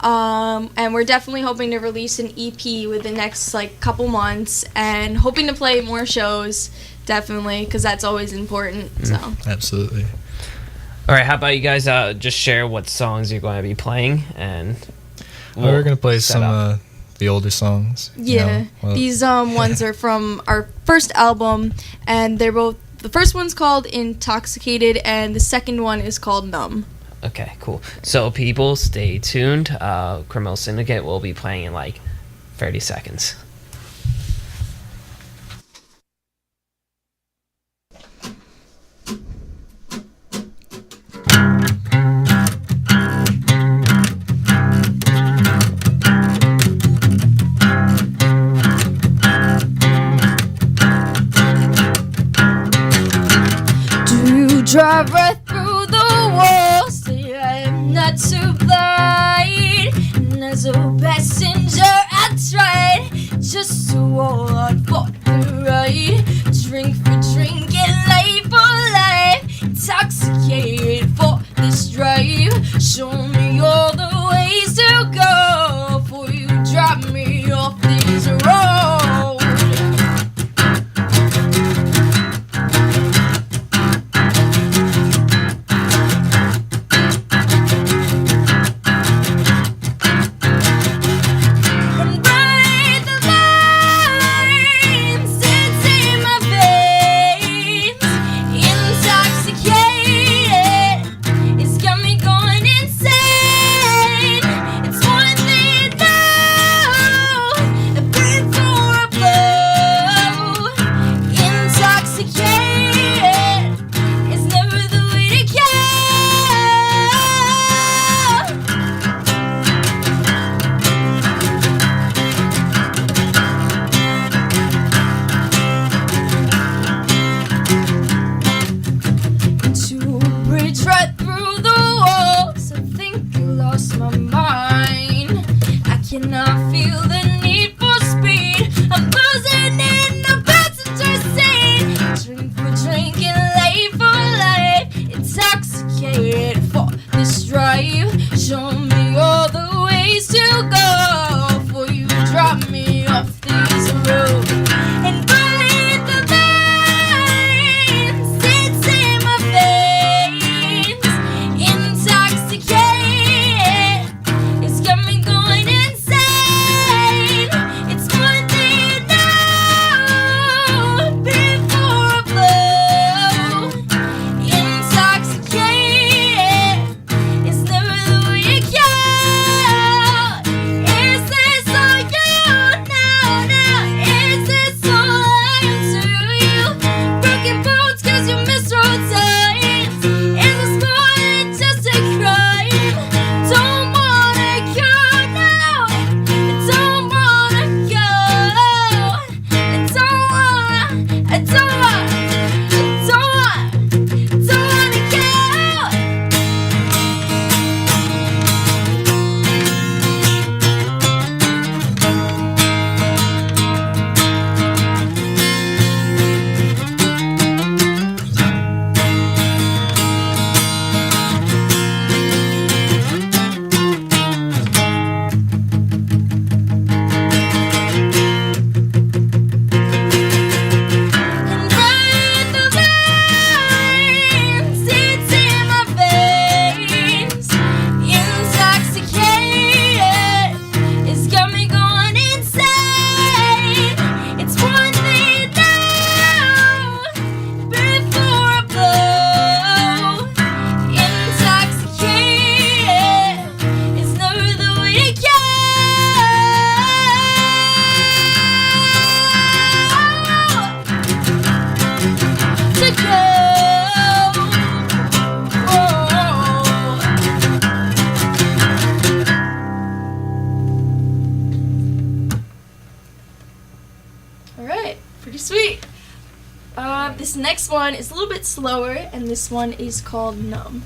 And we're definitely hoping to release an EP with the next couple months, and hoping to play more shows, definitely, because that's always important. So Absolutely. All right, how about you guys just share what songs you're going to be playing, and we're going to play some of the older songs. Yeah, these ones are from our first album, and they're both. The first one's called Intoxicated, and the second one is called Numb. Okay, cool. So people, stay tuned. Criminal Syndicate will be playing in 30 seconds. Drive right through the walls, say I am not too blind. And as a passenger I tried just to hold on for the ride. Drink for drink and life for life, intoxicated for this drive. Show me all the ways to go before you drop me off this road. All right, pretty sweet. This next one is a little bit slower, and this one is called Numb.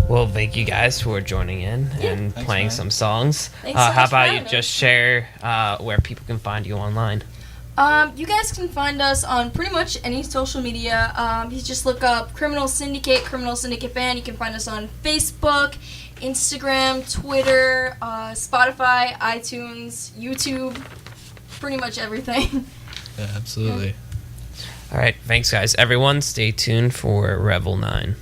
Well, thank you guys for joining in and Thanks, playing some songs. Thanks so How much for about you having us. just share where people can find you online? You guys can find us on pretty much any social media. You just look up Criminal Syndicate Band. You can find us on Facebook, Instagram, Twitter, Spotify, iTunes, YouTube, pretty much everything. Yeah, absolutely. All right, thanks, guys. Everyone, stay tuned for Revel 9.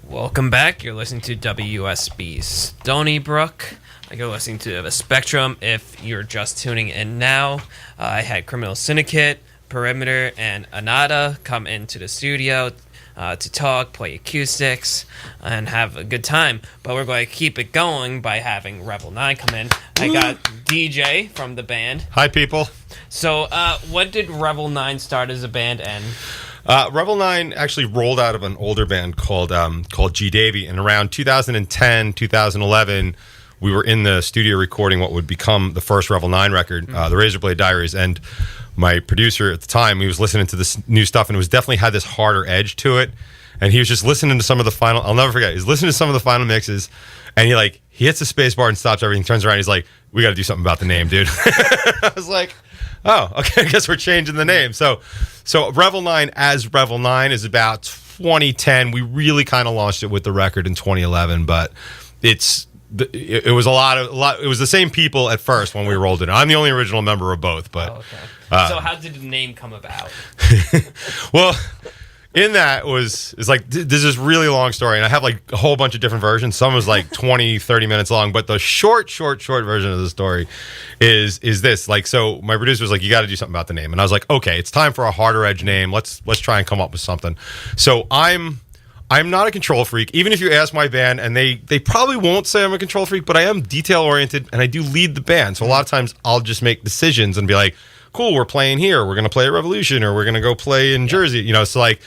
Welcome back. You're listening to WUSB Stony Brook. You're listening to The Spectrum. If you're just tuning in now, I had Criminal Syndicate, Perimeter, and ANAHTA come into the studio to talk, play acoustics, and have a good time. But we're going to keep it going by having Revel 9 come in. I got DJ from the band. Hi, people. So, when did Revel 9 start as a band, and... Revel 9 actually rolled out of an older band called G Davy, and around 2010, 2011, we were in the studio recording what would become the first Revel 9 record, the Razorblade Diaries, and my producer at the time, he was listening to this new stuff, and it was definitely had this harder edge to it, and he was just listening to some of the final, I'll never forget, he's listening to some of the final mixes, and he hits the space bar and stops everything, turns around, he's like, we got to do something about the name, dude. I was like, oh, okay, I guess we're changing the name. So Revel 9 as Revel 9 is about 2010. We really kind of launched it with the record in 2011, but it's it was a lot. It was the same people at first when we rolled it. I'm the only original member of both, but So how did the name come about? well, in that is like this is really long story, and I have like a whole bunch of different versions. Some was like 20, 30 minutes long, but the short version of the story is this. Like, so my producer was like, you got to do something about the name, and I was like, okay, it's time for a harder edge name. Let's try and come up with something. So I'm not a control freak. Even if you ask my band, and they probably won't say I'm a control freak, but I am detail oriented, and I do lead the band. So a lot of times I'll just make decisions and be like, cool, we're playing here. We're going to play at Revolution, or we're going to go play in Jersey. You know, so like,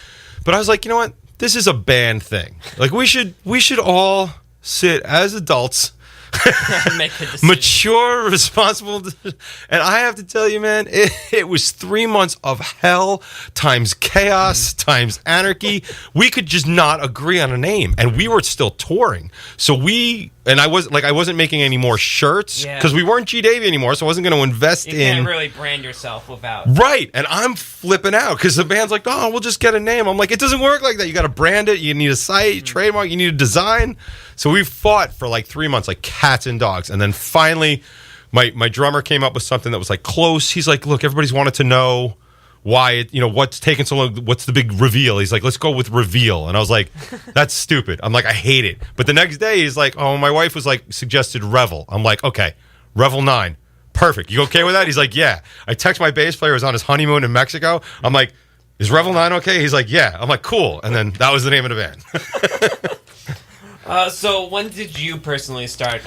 but I was like, you know what? This is a band thing. Like, we should all sit as adults, Make a decision. mature, responsible. And I have to tell you, man, it was 3 months of hell times chaos times anarchy. We could just not agree on a name, and we were still touring. So I wasn't making any more shirts because we weren't G Davy anymore. So I wasn't going to invest You can't really brand yourself without. Right, and I'm flipping out because the band's like, oh, we'll just get a name. I'm like, it doesn't work like that. You got to brand it. You need a site, trademark. You need a design. So we fought for like 3 months, like cats and dogs, and then finally, my drummer came up with something that was like close. He's like, look, everybody's wanted to know why it, what's taking so long. What's the big reveal? He's like, let's go with Reveal, and I was like, that's stupid. I'm like, I hate it. But the next day, he's like, oh, my wife was like suggested Revel. I'm like, okay, Revel 9. Perfect. You okay with that? He's like, yeah. I text my bass player who was on his honeymoon in Mexico. I'm like, is Revel 9 okay? He's like, yeah. I'm like, cool. And then that was the name of the band. So when did you personally start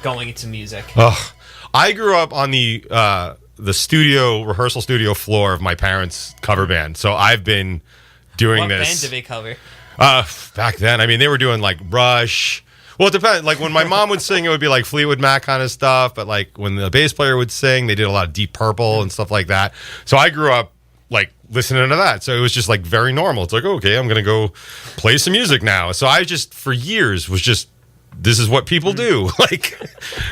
going into music? I grew up on the rehearsal studio floor of my parents' cover band. So I've been doing what this. What band did they cover? Back then, I mean, they were doing like Rush. Well, it depends. Like when my mom would sing, it would be like Fleetwood Mac kind of stuff. But like when the bass player would sing, they did a lot of Deep Purple and stuff like that. So I grew up like listening to that. So it was just like very normal. It's like, okay, I'm going to go play some music now. So I just for years was just, this is what people do. Like,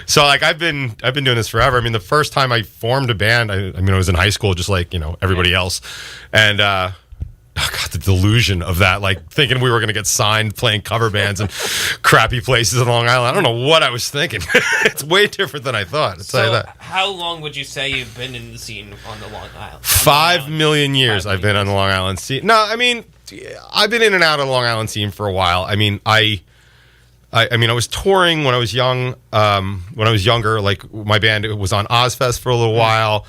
so like I've been doing this forever. I mean, the first time I formed a band, I was in high school, just like, everybody else. And, the delusion of that, like thinking we were going to get signed playing cover bands in crappy places in Long Island. I don't know what I was thinking. It's way different than I thought. I'll tell you that. How long would you say you've been in the scene on the Long Island? 5 million years I've been on the Long Island scene. No, I mean, I've been in and out of the Long Island scene for a while. I mean, I was touring when I was young. When I was younger, like my band was on Ozfest for a little while.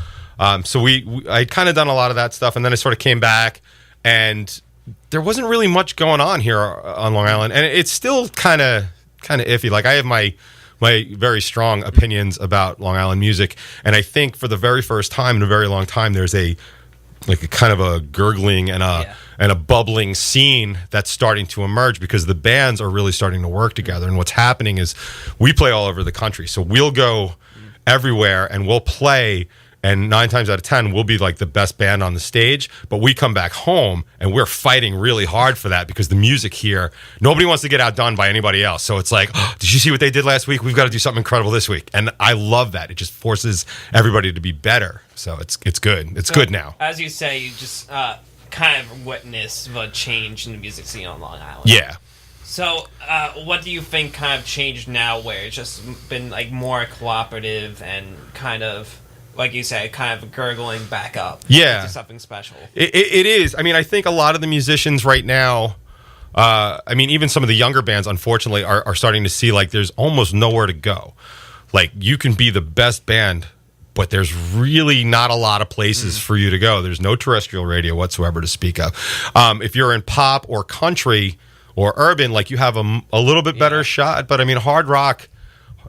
So I kind of done a lot of that stuff, and then I sort of came back. And there wasn't really much going on here on Long Island, and it's still kind of iffy. Like I have my very strong opinions about Long Island music, and I think for the very first time in a very long time, there's a kind of a gurgling and a bubbling scene that's starting to emerge because the bands are really starting to work together. And what's happening is we play all over the country, so we'll go everywhere and we'll play. And 9 times out of 10, we'll be like the best band on the stage. But we come back home and we're fighting really hard for that because the music here, nobody wants to get outdone by anybody else. So it's like, oh, did you see what they did last week? We've got to do something incredible this week. And I love that. It just forces everybody to be better. So it's good. It's good now. As you say, you just kind of witnessed the change in the music scene on Long Island. Yeah. So, what do you think kind of changed now where it's just been like more cooperative and kind of, like you said, kind of gurgling back up into something special? It is. I mean, I think a lot of the musicians right now, even some of the younger bands, unfortunately, are starting to see like there's almost nowhere to go. Like you can be the best band, but there's really not a lot of places for you to go. There's no terrestrial radio whatsoever to speak of. If you're in pop or country or urban, like you have a little bit better shot. But I mean, hard rock,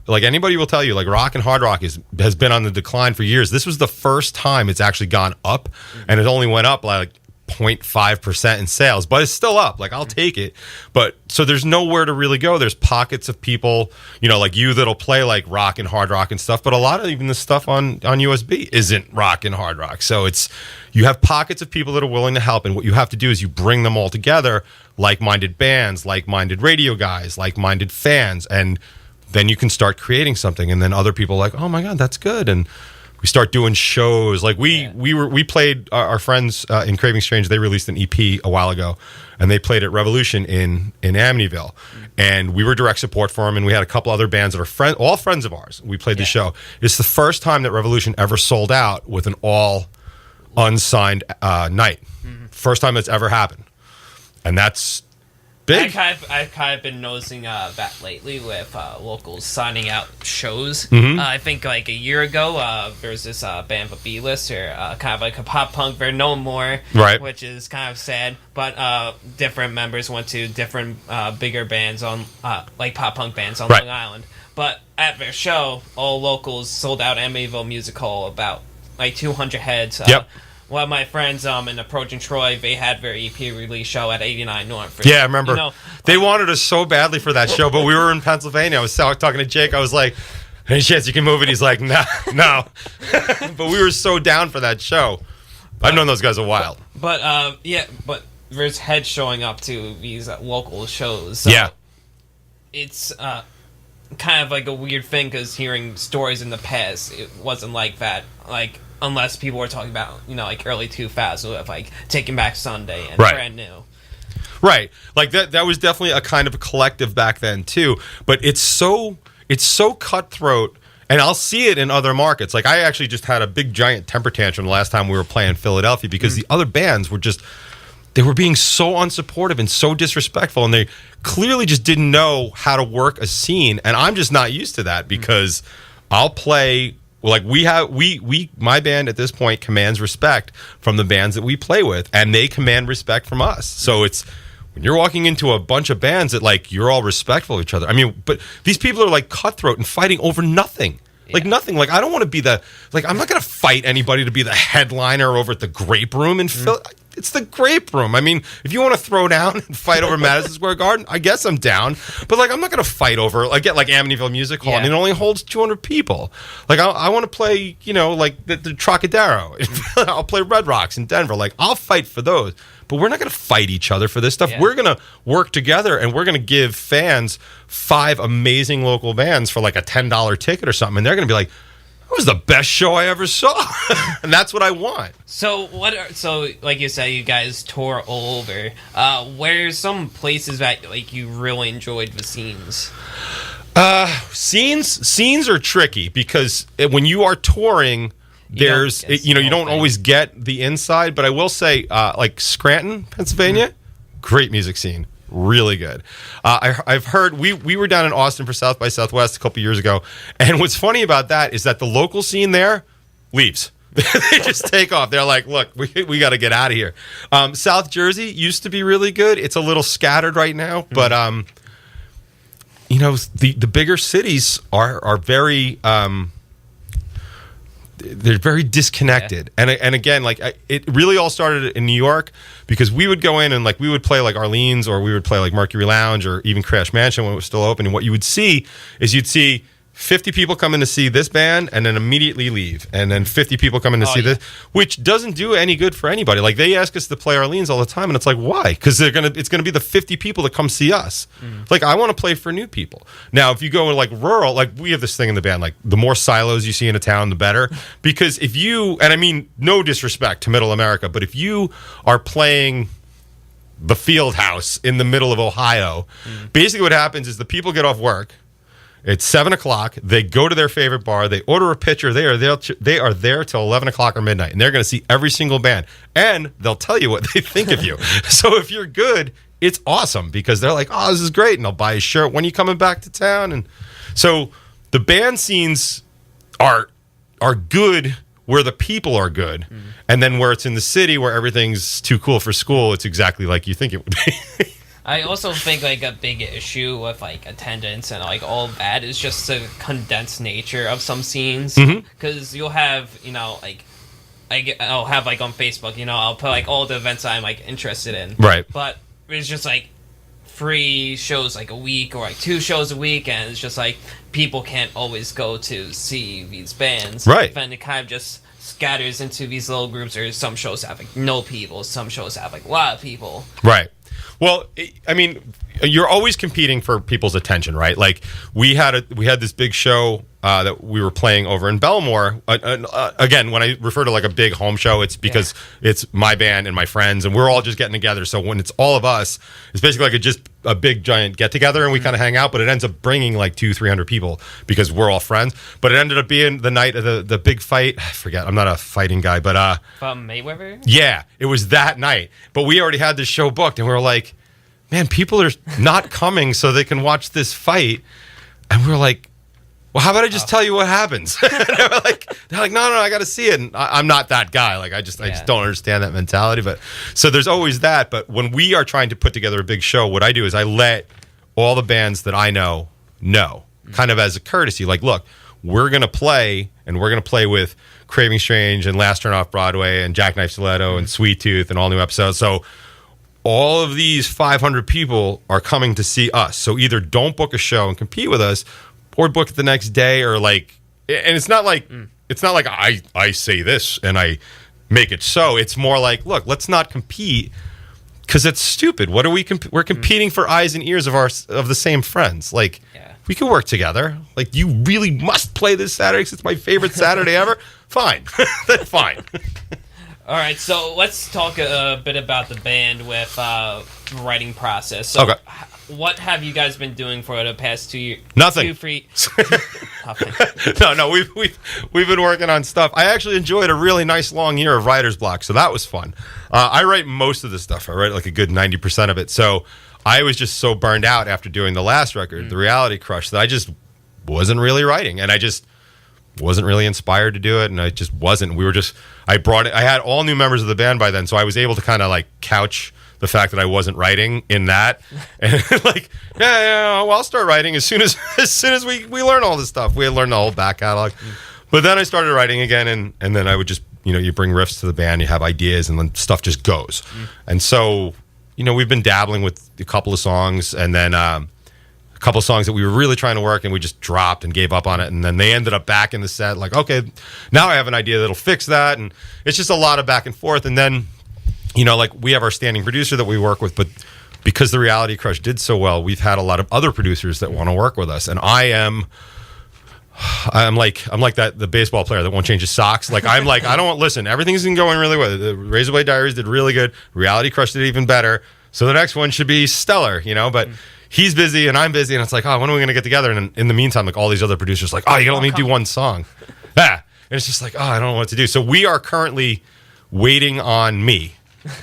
like anybody will tell you, like rock and hard rock has been on the decline for years. This was the first time it's actually gone up, and it only went up like 0.5% in sales, but it's still up. Like I'll take it. But so there's nowhere to really go. There's pockets of people, like you that'll play like rock and hard rock and stuff, but a lot of even the stuff on USB isn't rock and hard rock. So you have pockets of people that are willing to help, and what you have to do is you bring them all together, like-minded bands, like-minded radio guys, like-minded fans, and then you can start creating something, and then other people are like, oh my God, that's good. And We start doing shows. Like we played our friends in Craving Strange. They released an EP a while ago, and they played at Revolution in Amityville, and we were direct support for them. And we had a couple other bands that are all friends of ours. We played the show. It's the first time that Revolution ever sold out with an all unsigned night. First time that's ever happened, and that's big. I've kind of been noticing that lately with locals signing out shows. I think like a year ago, there was this band, the B-List, or kind of like a pop punk. They're no more, right? Which is kind of sad. But different members went to different bigger bands on like pop punk bands on Long Island. But at their show, all locals sold out Amityville Music Hall, about like 200 heads. One of my friends in Approaching Troy, they had their EP release show at 89 North. Yeah, I remember. They wanted us so badly for that show, but we were in Pennsylvania. I was talking to Jake. I was like, any chance you can move it? He's like, no. But we were so down for that show. I've known those guys a while. But there's heads showing up to these local shows. So it's kind of like a weird thing, because hearing stories in the past, it wasn't like that. Like, unless people were talking about, like early 2000s with like Taking Back Sunday and Brand New. Right. Like that was definitely a kind of a collective back then too. But it's so cutthroat, and I'll see it in other markets. Like I actually just had a big giant temper tantrum the last time we were playing Philadelphia, because the other bands were they were being so unsupportive and so disrespectful, and they clearly just didn't know how to work a scene. And I'm just not used to that, because I'll play. Like my band at this point commands respect from the bands that we play with, and they command respect from us. So it's when you're walking into a bunch of bands that like you're all respectful of each other. I mean, but these people are like cutthroat and fighting over nothing. Like nothing. Like I don't want to be I'm not going to fight anybody to be the headliner over at the Grape Room in Philly. It's the Grape Room. I mean, if you want to throw down and fight over Madison Square Garden, I guess I'm down. But like, I'm not going to fight over like Amityville Music Hall. I mean, it only holds 200 people. Like, I want to play, like the Trocadero. I'll play Red Rocks in Denver. Like, I'll fight for those. But we're not going to fight each other for this stuff. We're going to work together, and we're going to give fans 5 amazing local bands for like a $10 ticket or something, and they're going to be like, that was the best show I ever saw. And that's what I want. So like you said, you guys tour all over. Where's some places that like you really enjoyed the scenes? Scenes are tricky, because when you are touring, you don't always get the inside. But I will say, like Scranton, Pennsylvania, great music scene. Really good. I've heard we were down in Austin for South by Southwest a couple years ago, and what's funny about that is that the local scene there leaves. They just take off. They're like, look, we got to get out of here. South Jersey used to be really good. It's a little scattered right now, but the bigger cities are very they're very disconnected. And again, like it really all started in New York, because we would go in and like we would play like Arlene's, or we would play like Mercury Lounge, or even Crash Mansion when it was still open. And what you would see is you'd see 50 people come in to see this band and then immediately leave, and then 50 people come in to see this, which doesn't do any good for anybody. Like they ask us to play Arlene's all the time, and it's like, why? Because it's gonna be the 50 people that come see us. Like I want to play for new people. Now if you go like rural, like we have this thing in the band, like the more silos you see in a town, the better. Because if you, and I mean no disrespect to Middle America, but if you are playing the Field House in the middle of Ohio, basically what happens is the people get off work. It's 7 o'clock. They go to their favorite bar. They order a pitcher. They are there till 11 o'clock or midnight, and they're going to see every single band, and they'll tell you what they think of you. So if you're good, it's awesome, because they're like, "Oh, this is great," and they'll buy a shirt. When are you coming back to town? And so the band scenes are good where the people are good, and then where it's in the city where everything's too cool for school, it's exactly like you think it would be. I also think like a big issue with like attendance and like all that is just the condensed nature of some scenes, because you'll have I'll have like on Facebook, I'll put like all the events I'm like interested in, right? But it's just like 3 shows like a week, or like 2 shows a week, and it's just like people can't always go to see these bands, right? And it kind of just scatters into these little groups, or some shows have like no people, some shows have like a lot of people, right? Well, I mean, you're always competing for people's attention, right? Like we had this big show that we were playing over in Belmore. Again, when I refer to like a big home show, it's because it's my band and my friends, and we're all just getting together. So when it's all of us, it's basically like just a big giant get together, and we kind of hang out. But it ends up bringing like 200-300 people because we're all friends. But it ended up being the night of the big fight. I forget. I'm not a fighting guy, but From Mayweather. yeah, it was that night. But we already had this show booked, and we were like, man, people are not coming so they can watch this fight. And we were like, well, how about I just tell you what happens? they're like, no, I got to see it. And I'm not that guy. Like, I just don't understand that mentality. But so there's always that. But when we are trying to put together a big show, what I do is I let all the bands that I know, kind of as a courtesy. Like, look, we're going to play, and we're going to play with Craving Strange and Last Turn Off Broadway and Jackknife Stiletto and Sweet Tooth and all new episodes. So all of these 500 people are coming to see us. So either don't book a show and compete with us, or book it the next day, or like, and it's not like I say this and I make it so. It's more like, look, let's not compete because it's stupid. What are we? We're competing for eyes and ears of the same friends. Like, we can work together. Like, you really must play this Saturday because it's my favorite Saturday ever. Fine, then fine. All right, so let's talk a bit about the band with writing process. So Okay. What have you guys been doing for the past 2 years? Nothing. Nothing. No, we've been working on stuff. I actually enjoyed a really nice long year of writer's block, so that was fun. I write most of the stuff. I write like a good 90% of it. So I was just so burned out after doing the last record, The Reality Crush, that I just wasn't really writing, and I just wasn't really inspired to do it, and I just wasn't. I had all new members of the band by then, so I was able to kind of like couch the fact that I wasn't writing in that, and like, well, I'll start writing as soon as we learn all this stuff. We had learned the whole back catalog, but then I started writing again, and then I would just, you bring riffs to the band, you have ideas, and then stuff just goes. And so, we've been dabbling with a couple of songs, and then a couple of songs that we were really trying to work, and we just dropped and gave up on it, and then they ended up back in the set, like, okay, now I have an idea that'll fix that, and it's just a lot of back and forth. And then like, we have our standing producer that we work with, but because The Reality Crush did so well, we've had a lot of other producers that want to work with us. And I'm like the baseball player that won't change his socks. Like, I'm like, I don't listen. Everything's been going really well. The Razorblade Diaries did really good. Reality Crush did even better. So the next one should be stellar, But he's busy and I'm busy, and it's like, oh, when are we going to get together? And in the meantime, like, all these other producers, like, oh, you got to let me do one song. And it's just like, oh, I don't know what to do. So we are currently waiting on me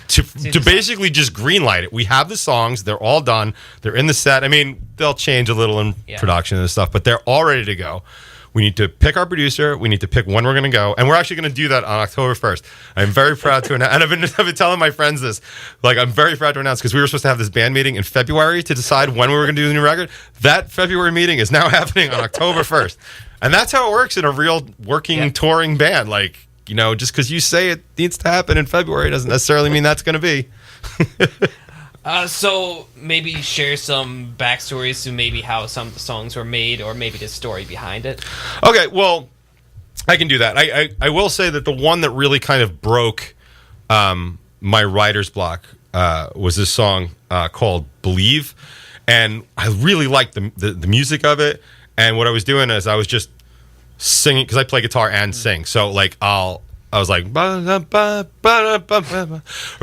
to basically just greenlight it. We have the songs, they're all done, they're in the set. I mean, they'll change a little in production and stuff, but they're all ready to go. We need to pick our producer, we need to pick when we're going to go, and we're actually going to do that on October 1st. I'm very proud to announce, and I've been telling my friends this, like, I'm very proud to announce, because we were supposed to have this band meeting in February to decide when we were going to do the new record. That February meeting is now happening on October 1st. And that's how it works in a real working touring band. Like, just because you say it needs to happen in February doesn't necessarily mean that's going to be. So maybe share some backstories to maybe how some of the songs were made, or maybe the story behind it. Okay, well, I can do that. I will say that the one that really kind of broke my writer's block was this song called Believe. And I really liked the music of it. And what I was doing is I was just singing, because I play guitar and sing. So like I was like, right?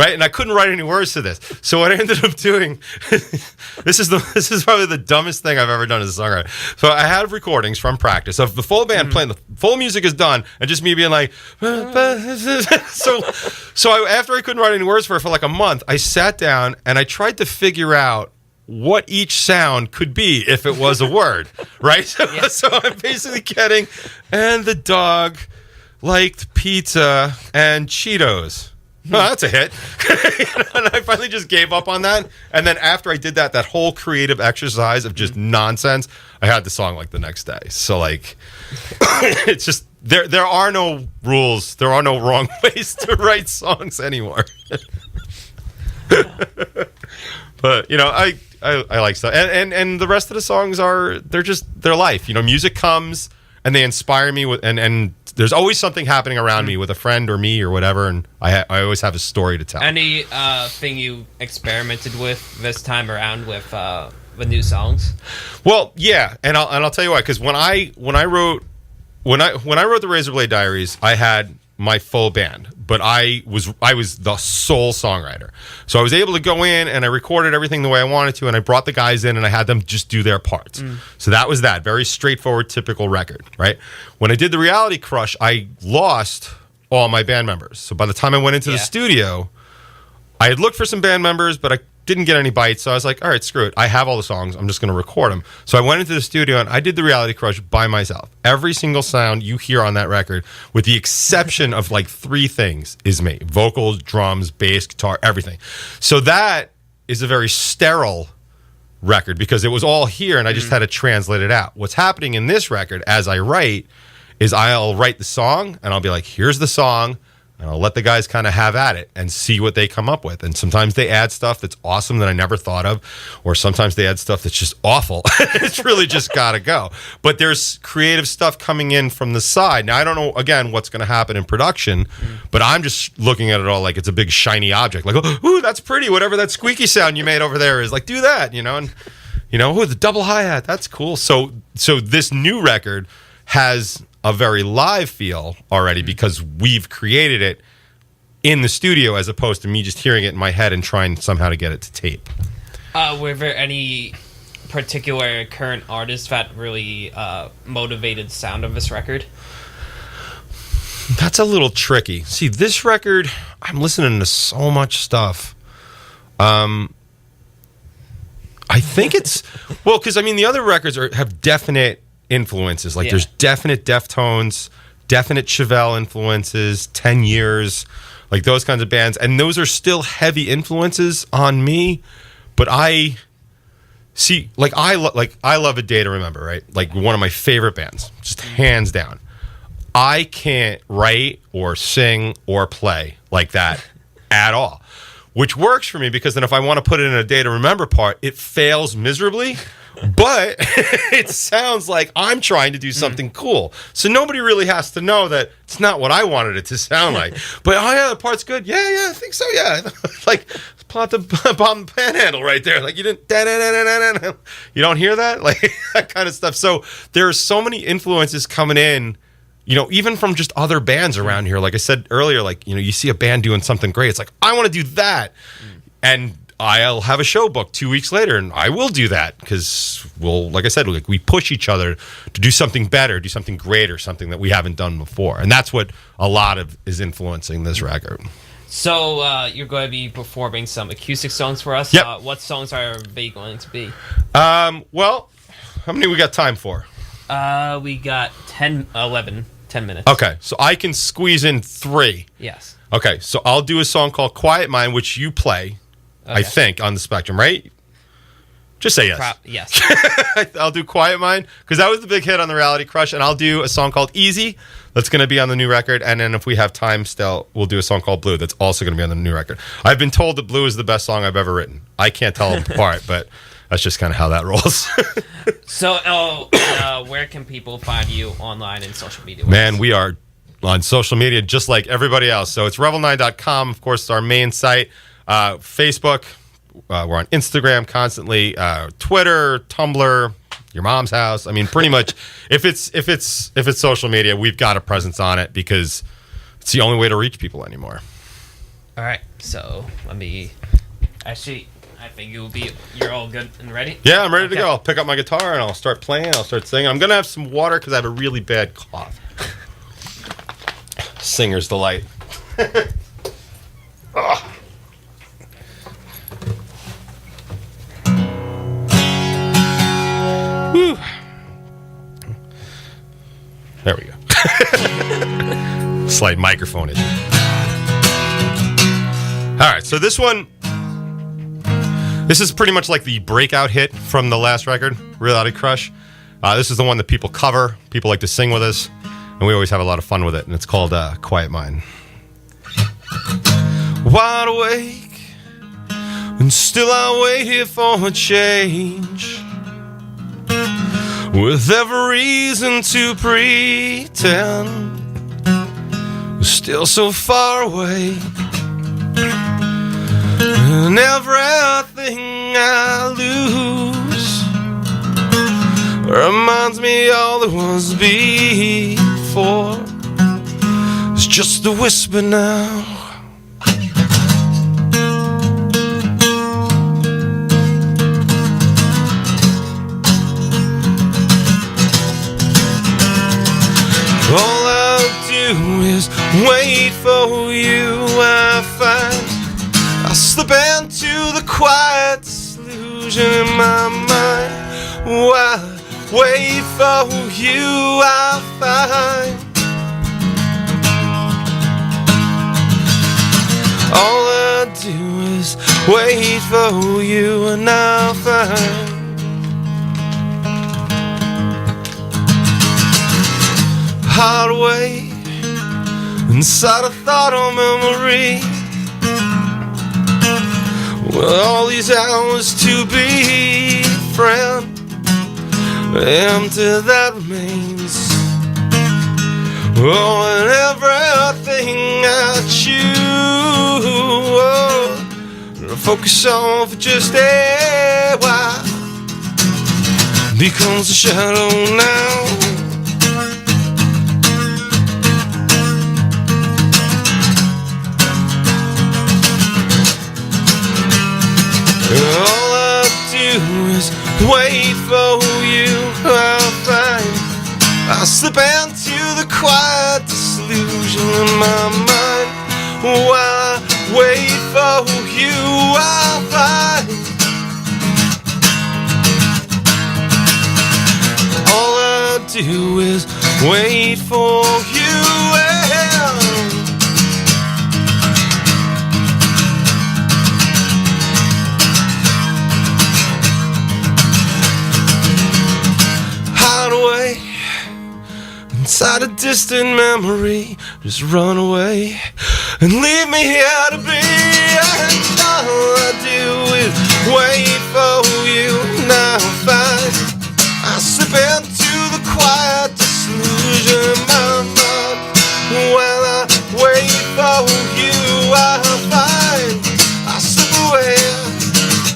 And I couldn't write any words to this. So what I ended up doing, this is probably the dumbest thing I've ever done as a songwriter. So I had recordings from practice of the full band playing, the full music is done, and just me being like, so after I couldn't write any words for it for like a month, I sat down and I tried to figure out what each sound could be if it was a word, right? So I'm basically getting, and the dog liked pizza and Cheetos. Oh, that's a hit. And I finally just gave up on that. And then after I did that whole creative exercise of just nonsense, I had the song like the next day. So like, it's just, there are no rules. There are no wrong ways to write songs anymore. But, I like stuff. And the rest of the songs they're life. Music comes and they inspire me and there's always something happening around me with a friend or me or whatever, and I always have a story to tell. Any thing you experimented with this time around with the new songs? Well, yeah, and I'll tell you why. Because when I wrote the Razorblade Diaries, I had my full band, but I was the sole songwriter. So I was able to go in and I recorded everything the way I wanted to, and I brought the guys in and I had them just do their parts. So that was that very straightforward, typical record, right? When I did the Reality Crush, I lost all my band members. So by the time I went into the studio, I had looked for some band members, but I didn't get any bites. So I was like, all right, screw it. I have all the songs. I'm just going to record them. So I went into the studio and I did the Reality Crush by myself. Every single sound you hear on that record, with the exception of like 3 things, is me. Vocals, drums, bass, guitar, everything. So that is a very sterile record because it was all here and I just had to translate it out. What's happening in this record as I write is I'll write the song and I'll be like, here's the song. And I'll let the guys kind of have at it and see what they come up with. And sometimes they add stuff that's awesome that I never thought of, or sometimes they add stuff that's just awful. It's really just got to go. But there's creative stuff coming in from the side. Now, I don't know, again, what's going to happen in production, but I'm just looking at it all like it's a big shiny object. Like, oh, ooh, that's pretty. Whatever that squeaky sound you made over there is, like, do that, you know? And, you know, oh, the double hi-hat, that's cool. So this new record has a very live feel already because we've created it in the studio as opposed to me just hearing it in my head and trying somehow to get it to tape. Were there any particular current artists that really motivated the sound of this record? That's a little tricky. See, this record, I'm listening to so much stuff. I think it's, well, because I mean, the other records have definite influences. Like there's definite Deftones, definite Chevelle influences, 10 Years, like those kinds of bands, and those are still heavy influences on me. But I see, like I love A Day to Remember, right? Like one of my favorite bands, just hands down. I can't write or sing or play like that at all, which works for me because then if I want to put it in a Day to Remember part, it fails miserably. But it sounds like I'm trying to do something cool. So nobody really has to know that it's not what I wanted it to sound like. But, oh, yeah, the part's good. Yeah, I think so, yeah. Like, plot the bomb panhandle right there. Like, you didn't, you don't hear that? Like, that kind of stuff. So there are so many influences coming in, you know, even from just other bands around here. Like I said earlier, like, you know, you see a band doing something great. It's like, I want to do that. And I'll have a show booked 2 weeks later, and I will do that because we'll, like I said, like we push each other to do something better, do something greater, something that we haven't done before, and that's what a lot of is influencing this record. So you're going to be performing some acoustic songs for us. Yep. What songs are they going to be? Well, how many we got time for? We got 10 minutes. Okay, so I can squeeze in 3. Yes. Okay, so I'll do a song called Quiet Mind, which you play. Okay. I think, on the Spectrum, right? Just say yes. Yes. I'll do Quiet Mind, because that was the big hit on the Reality Crush, and I'll do a song called Easy, that's going to be on the new record, and then if we have time still, we'll do a song called Blue, that's also going to be on the new record. I've been told that Blue is the best song I've ever written. I can't tell them apart, but that's just kind of how that rolls. So, where can people find you online and social media? Man, we are on social media just like everybody else. So it's revel9.com, of course, it's our main site. Facebook, we're on Instagram constantly, Twitter, Tumblr, your mom's house. I mean, pretty much, if it's social media, we've got a presence on it because it's the only way to reach people anymore. All right, so let me. Actually, I think you're all good and ready. Yeah, I'm ready to go. I'll pick up my guitar and I'll start playing. I'll start singing. I'm gonna have some water because I have a really bad cough. Singer's delight. Oh. Whew. There we go. Slight microphone issue. All right, so this is pretty much like the breakout hit from the last record, Reality Crush. This is the one that people cover, people like to sing with us, and we always have a lot of fun with it, and it's called Quiet Mind. Wide awake, and still I wait here for a change, with every reason to pretend was still so far away. And everything I lose reminds me all there was before. It's just a whisper now. All I do is wait for you. I find I slip into the quiet delusion in my mind. While I wait for you, I find all I do is wait for you, and I'll find hideaway inside a thought or memory. Well, all these hours to be friend, empty that remains. Oh, and everything I choose, focus on for just a while, becomes a shadow now. All I do is wait for you. I'll find I slip into the quiet disillusion in my mind. While I wait for you, I'll find all I do is wait for you. Away inside a distant memory, just run away and leave me here to be. And all I do is wait for you. Now find I slip into the quiet disillusion in my mind. While I wait for you, I find I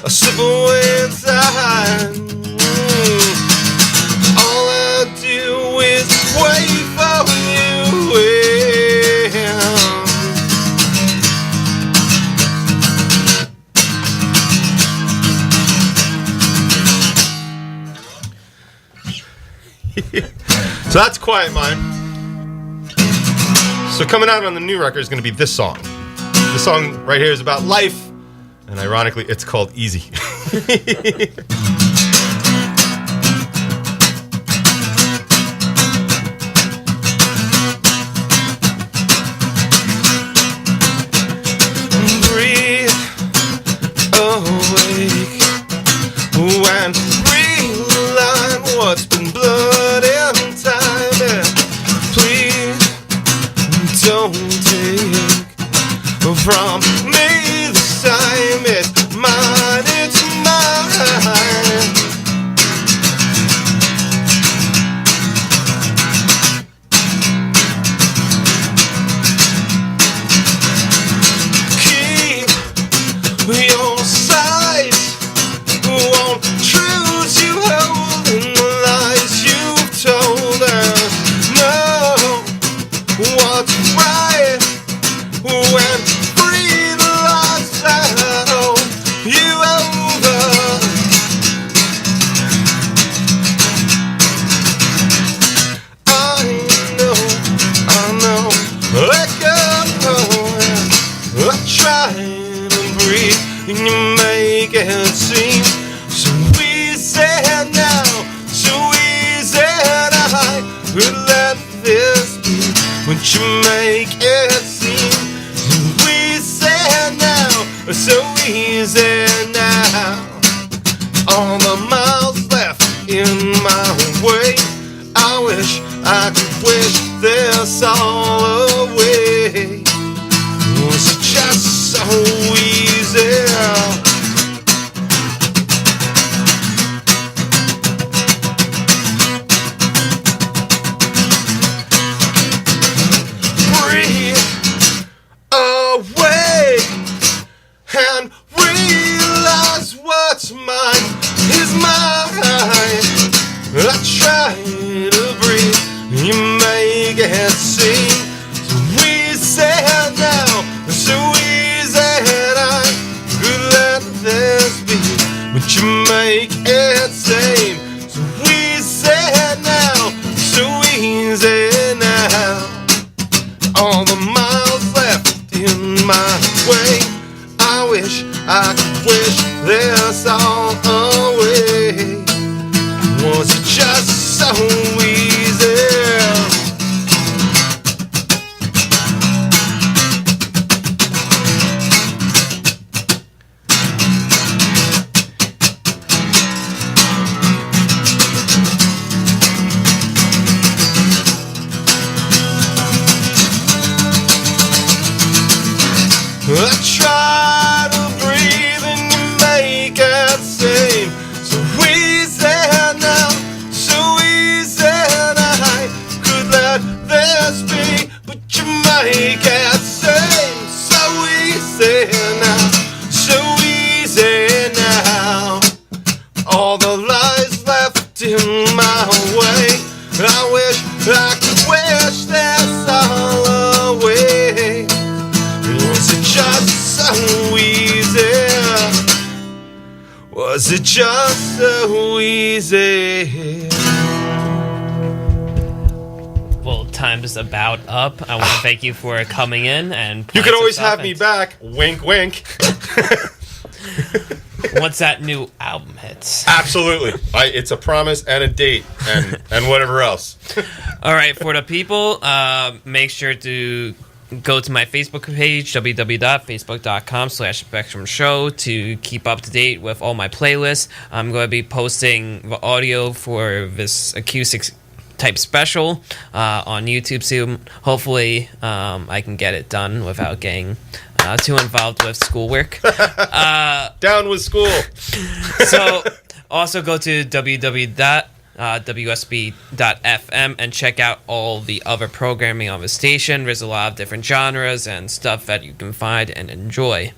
slip away inside. Wait for you. So that's Quiet Mind. So coming out on the new record is going to be this song. This song right here is about life, and ironically, it's called Easy. And realign what's been blood in time. Yeah. Please don't take from me this time. It's mine, it's mine. Keep your sight. Won't truth you hold in the lies you've told us. Know what's right when free the lies that hold you over. I know, let go. I try to breathe and you make it seem so easy now, so easy. I could let this be what you make it seem so easy now, so easy now. All the miles left in my way, I wish I could wish this all away. It's just so easy. Breathe can't sing. So easy now, so easy I could let this be, but you make it seem so easy now, so easy now. All the miles left in my way, I wish I could wish this all away. Was it just so easy? I try to breathe and you make it seem so easy now, so easy that I could let this be, but you make it seem so easy now, so easy now. All the lies left in my way, I wish I could wish this all away. Was it just so easy? Was it just so easy? Well, time's about up. I want to thank you for coming in and You playing can some always stuff have me and- back. Wink, wink. Once that new album hits. Absolutely. It's a promise and a date and whatever else. All right, for the people, make sure to go to my Facebook page, www.facebook.com/Spectrum Show, to keep up to date with all my playlists. I'm going to be posting the audio for this acoustic type special on YouTube soon. Hopefully, I can get it done without getting too involved with schoolwork. Down with school. So, also go to www.WUSB.FM and check out all the other programming on the station. There's a lot of different genres and stuff that you can find and enjoy.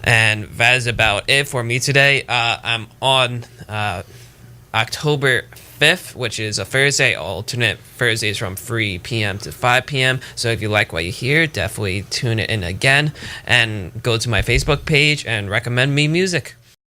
And that is about it for me today. I'm on October 5th, which is a Thursday, alternate Thursdays from 3 p.m. to 5 p.m. So if you like what you hear, definitely tune it in again and go to my Facebook page and recommend me music.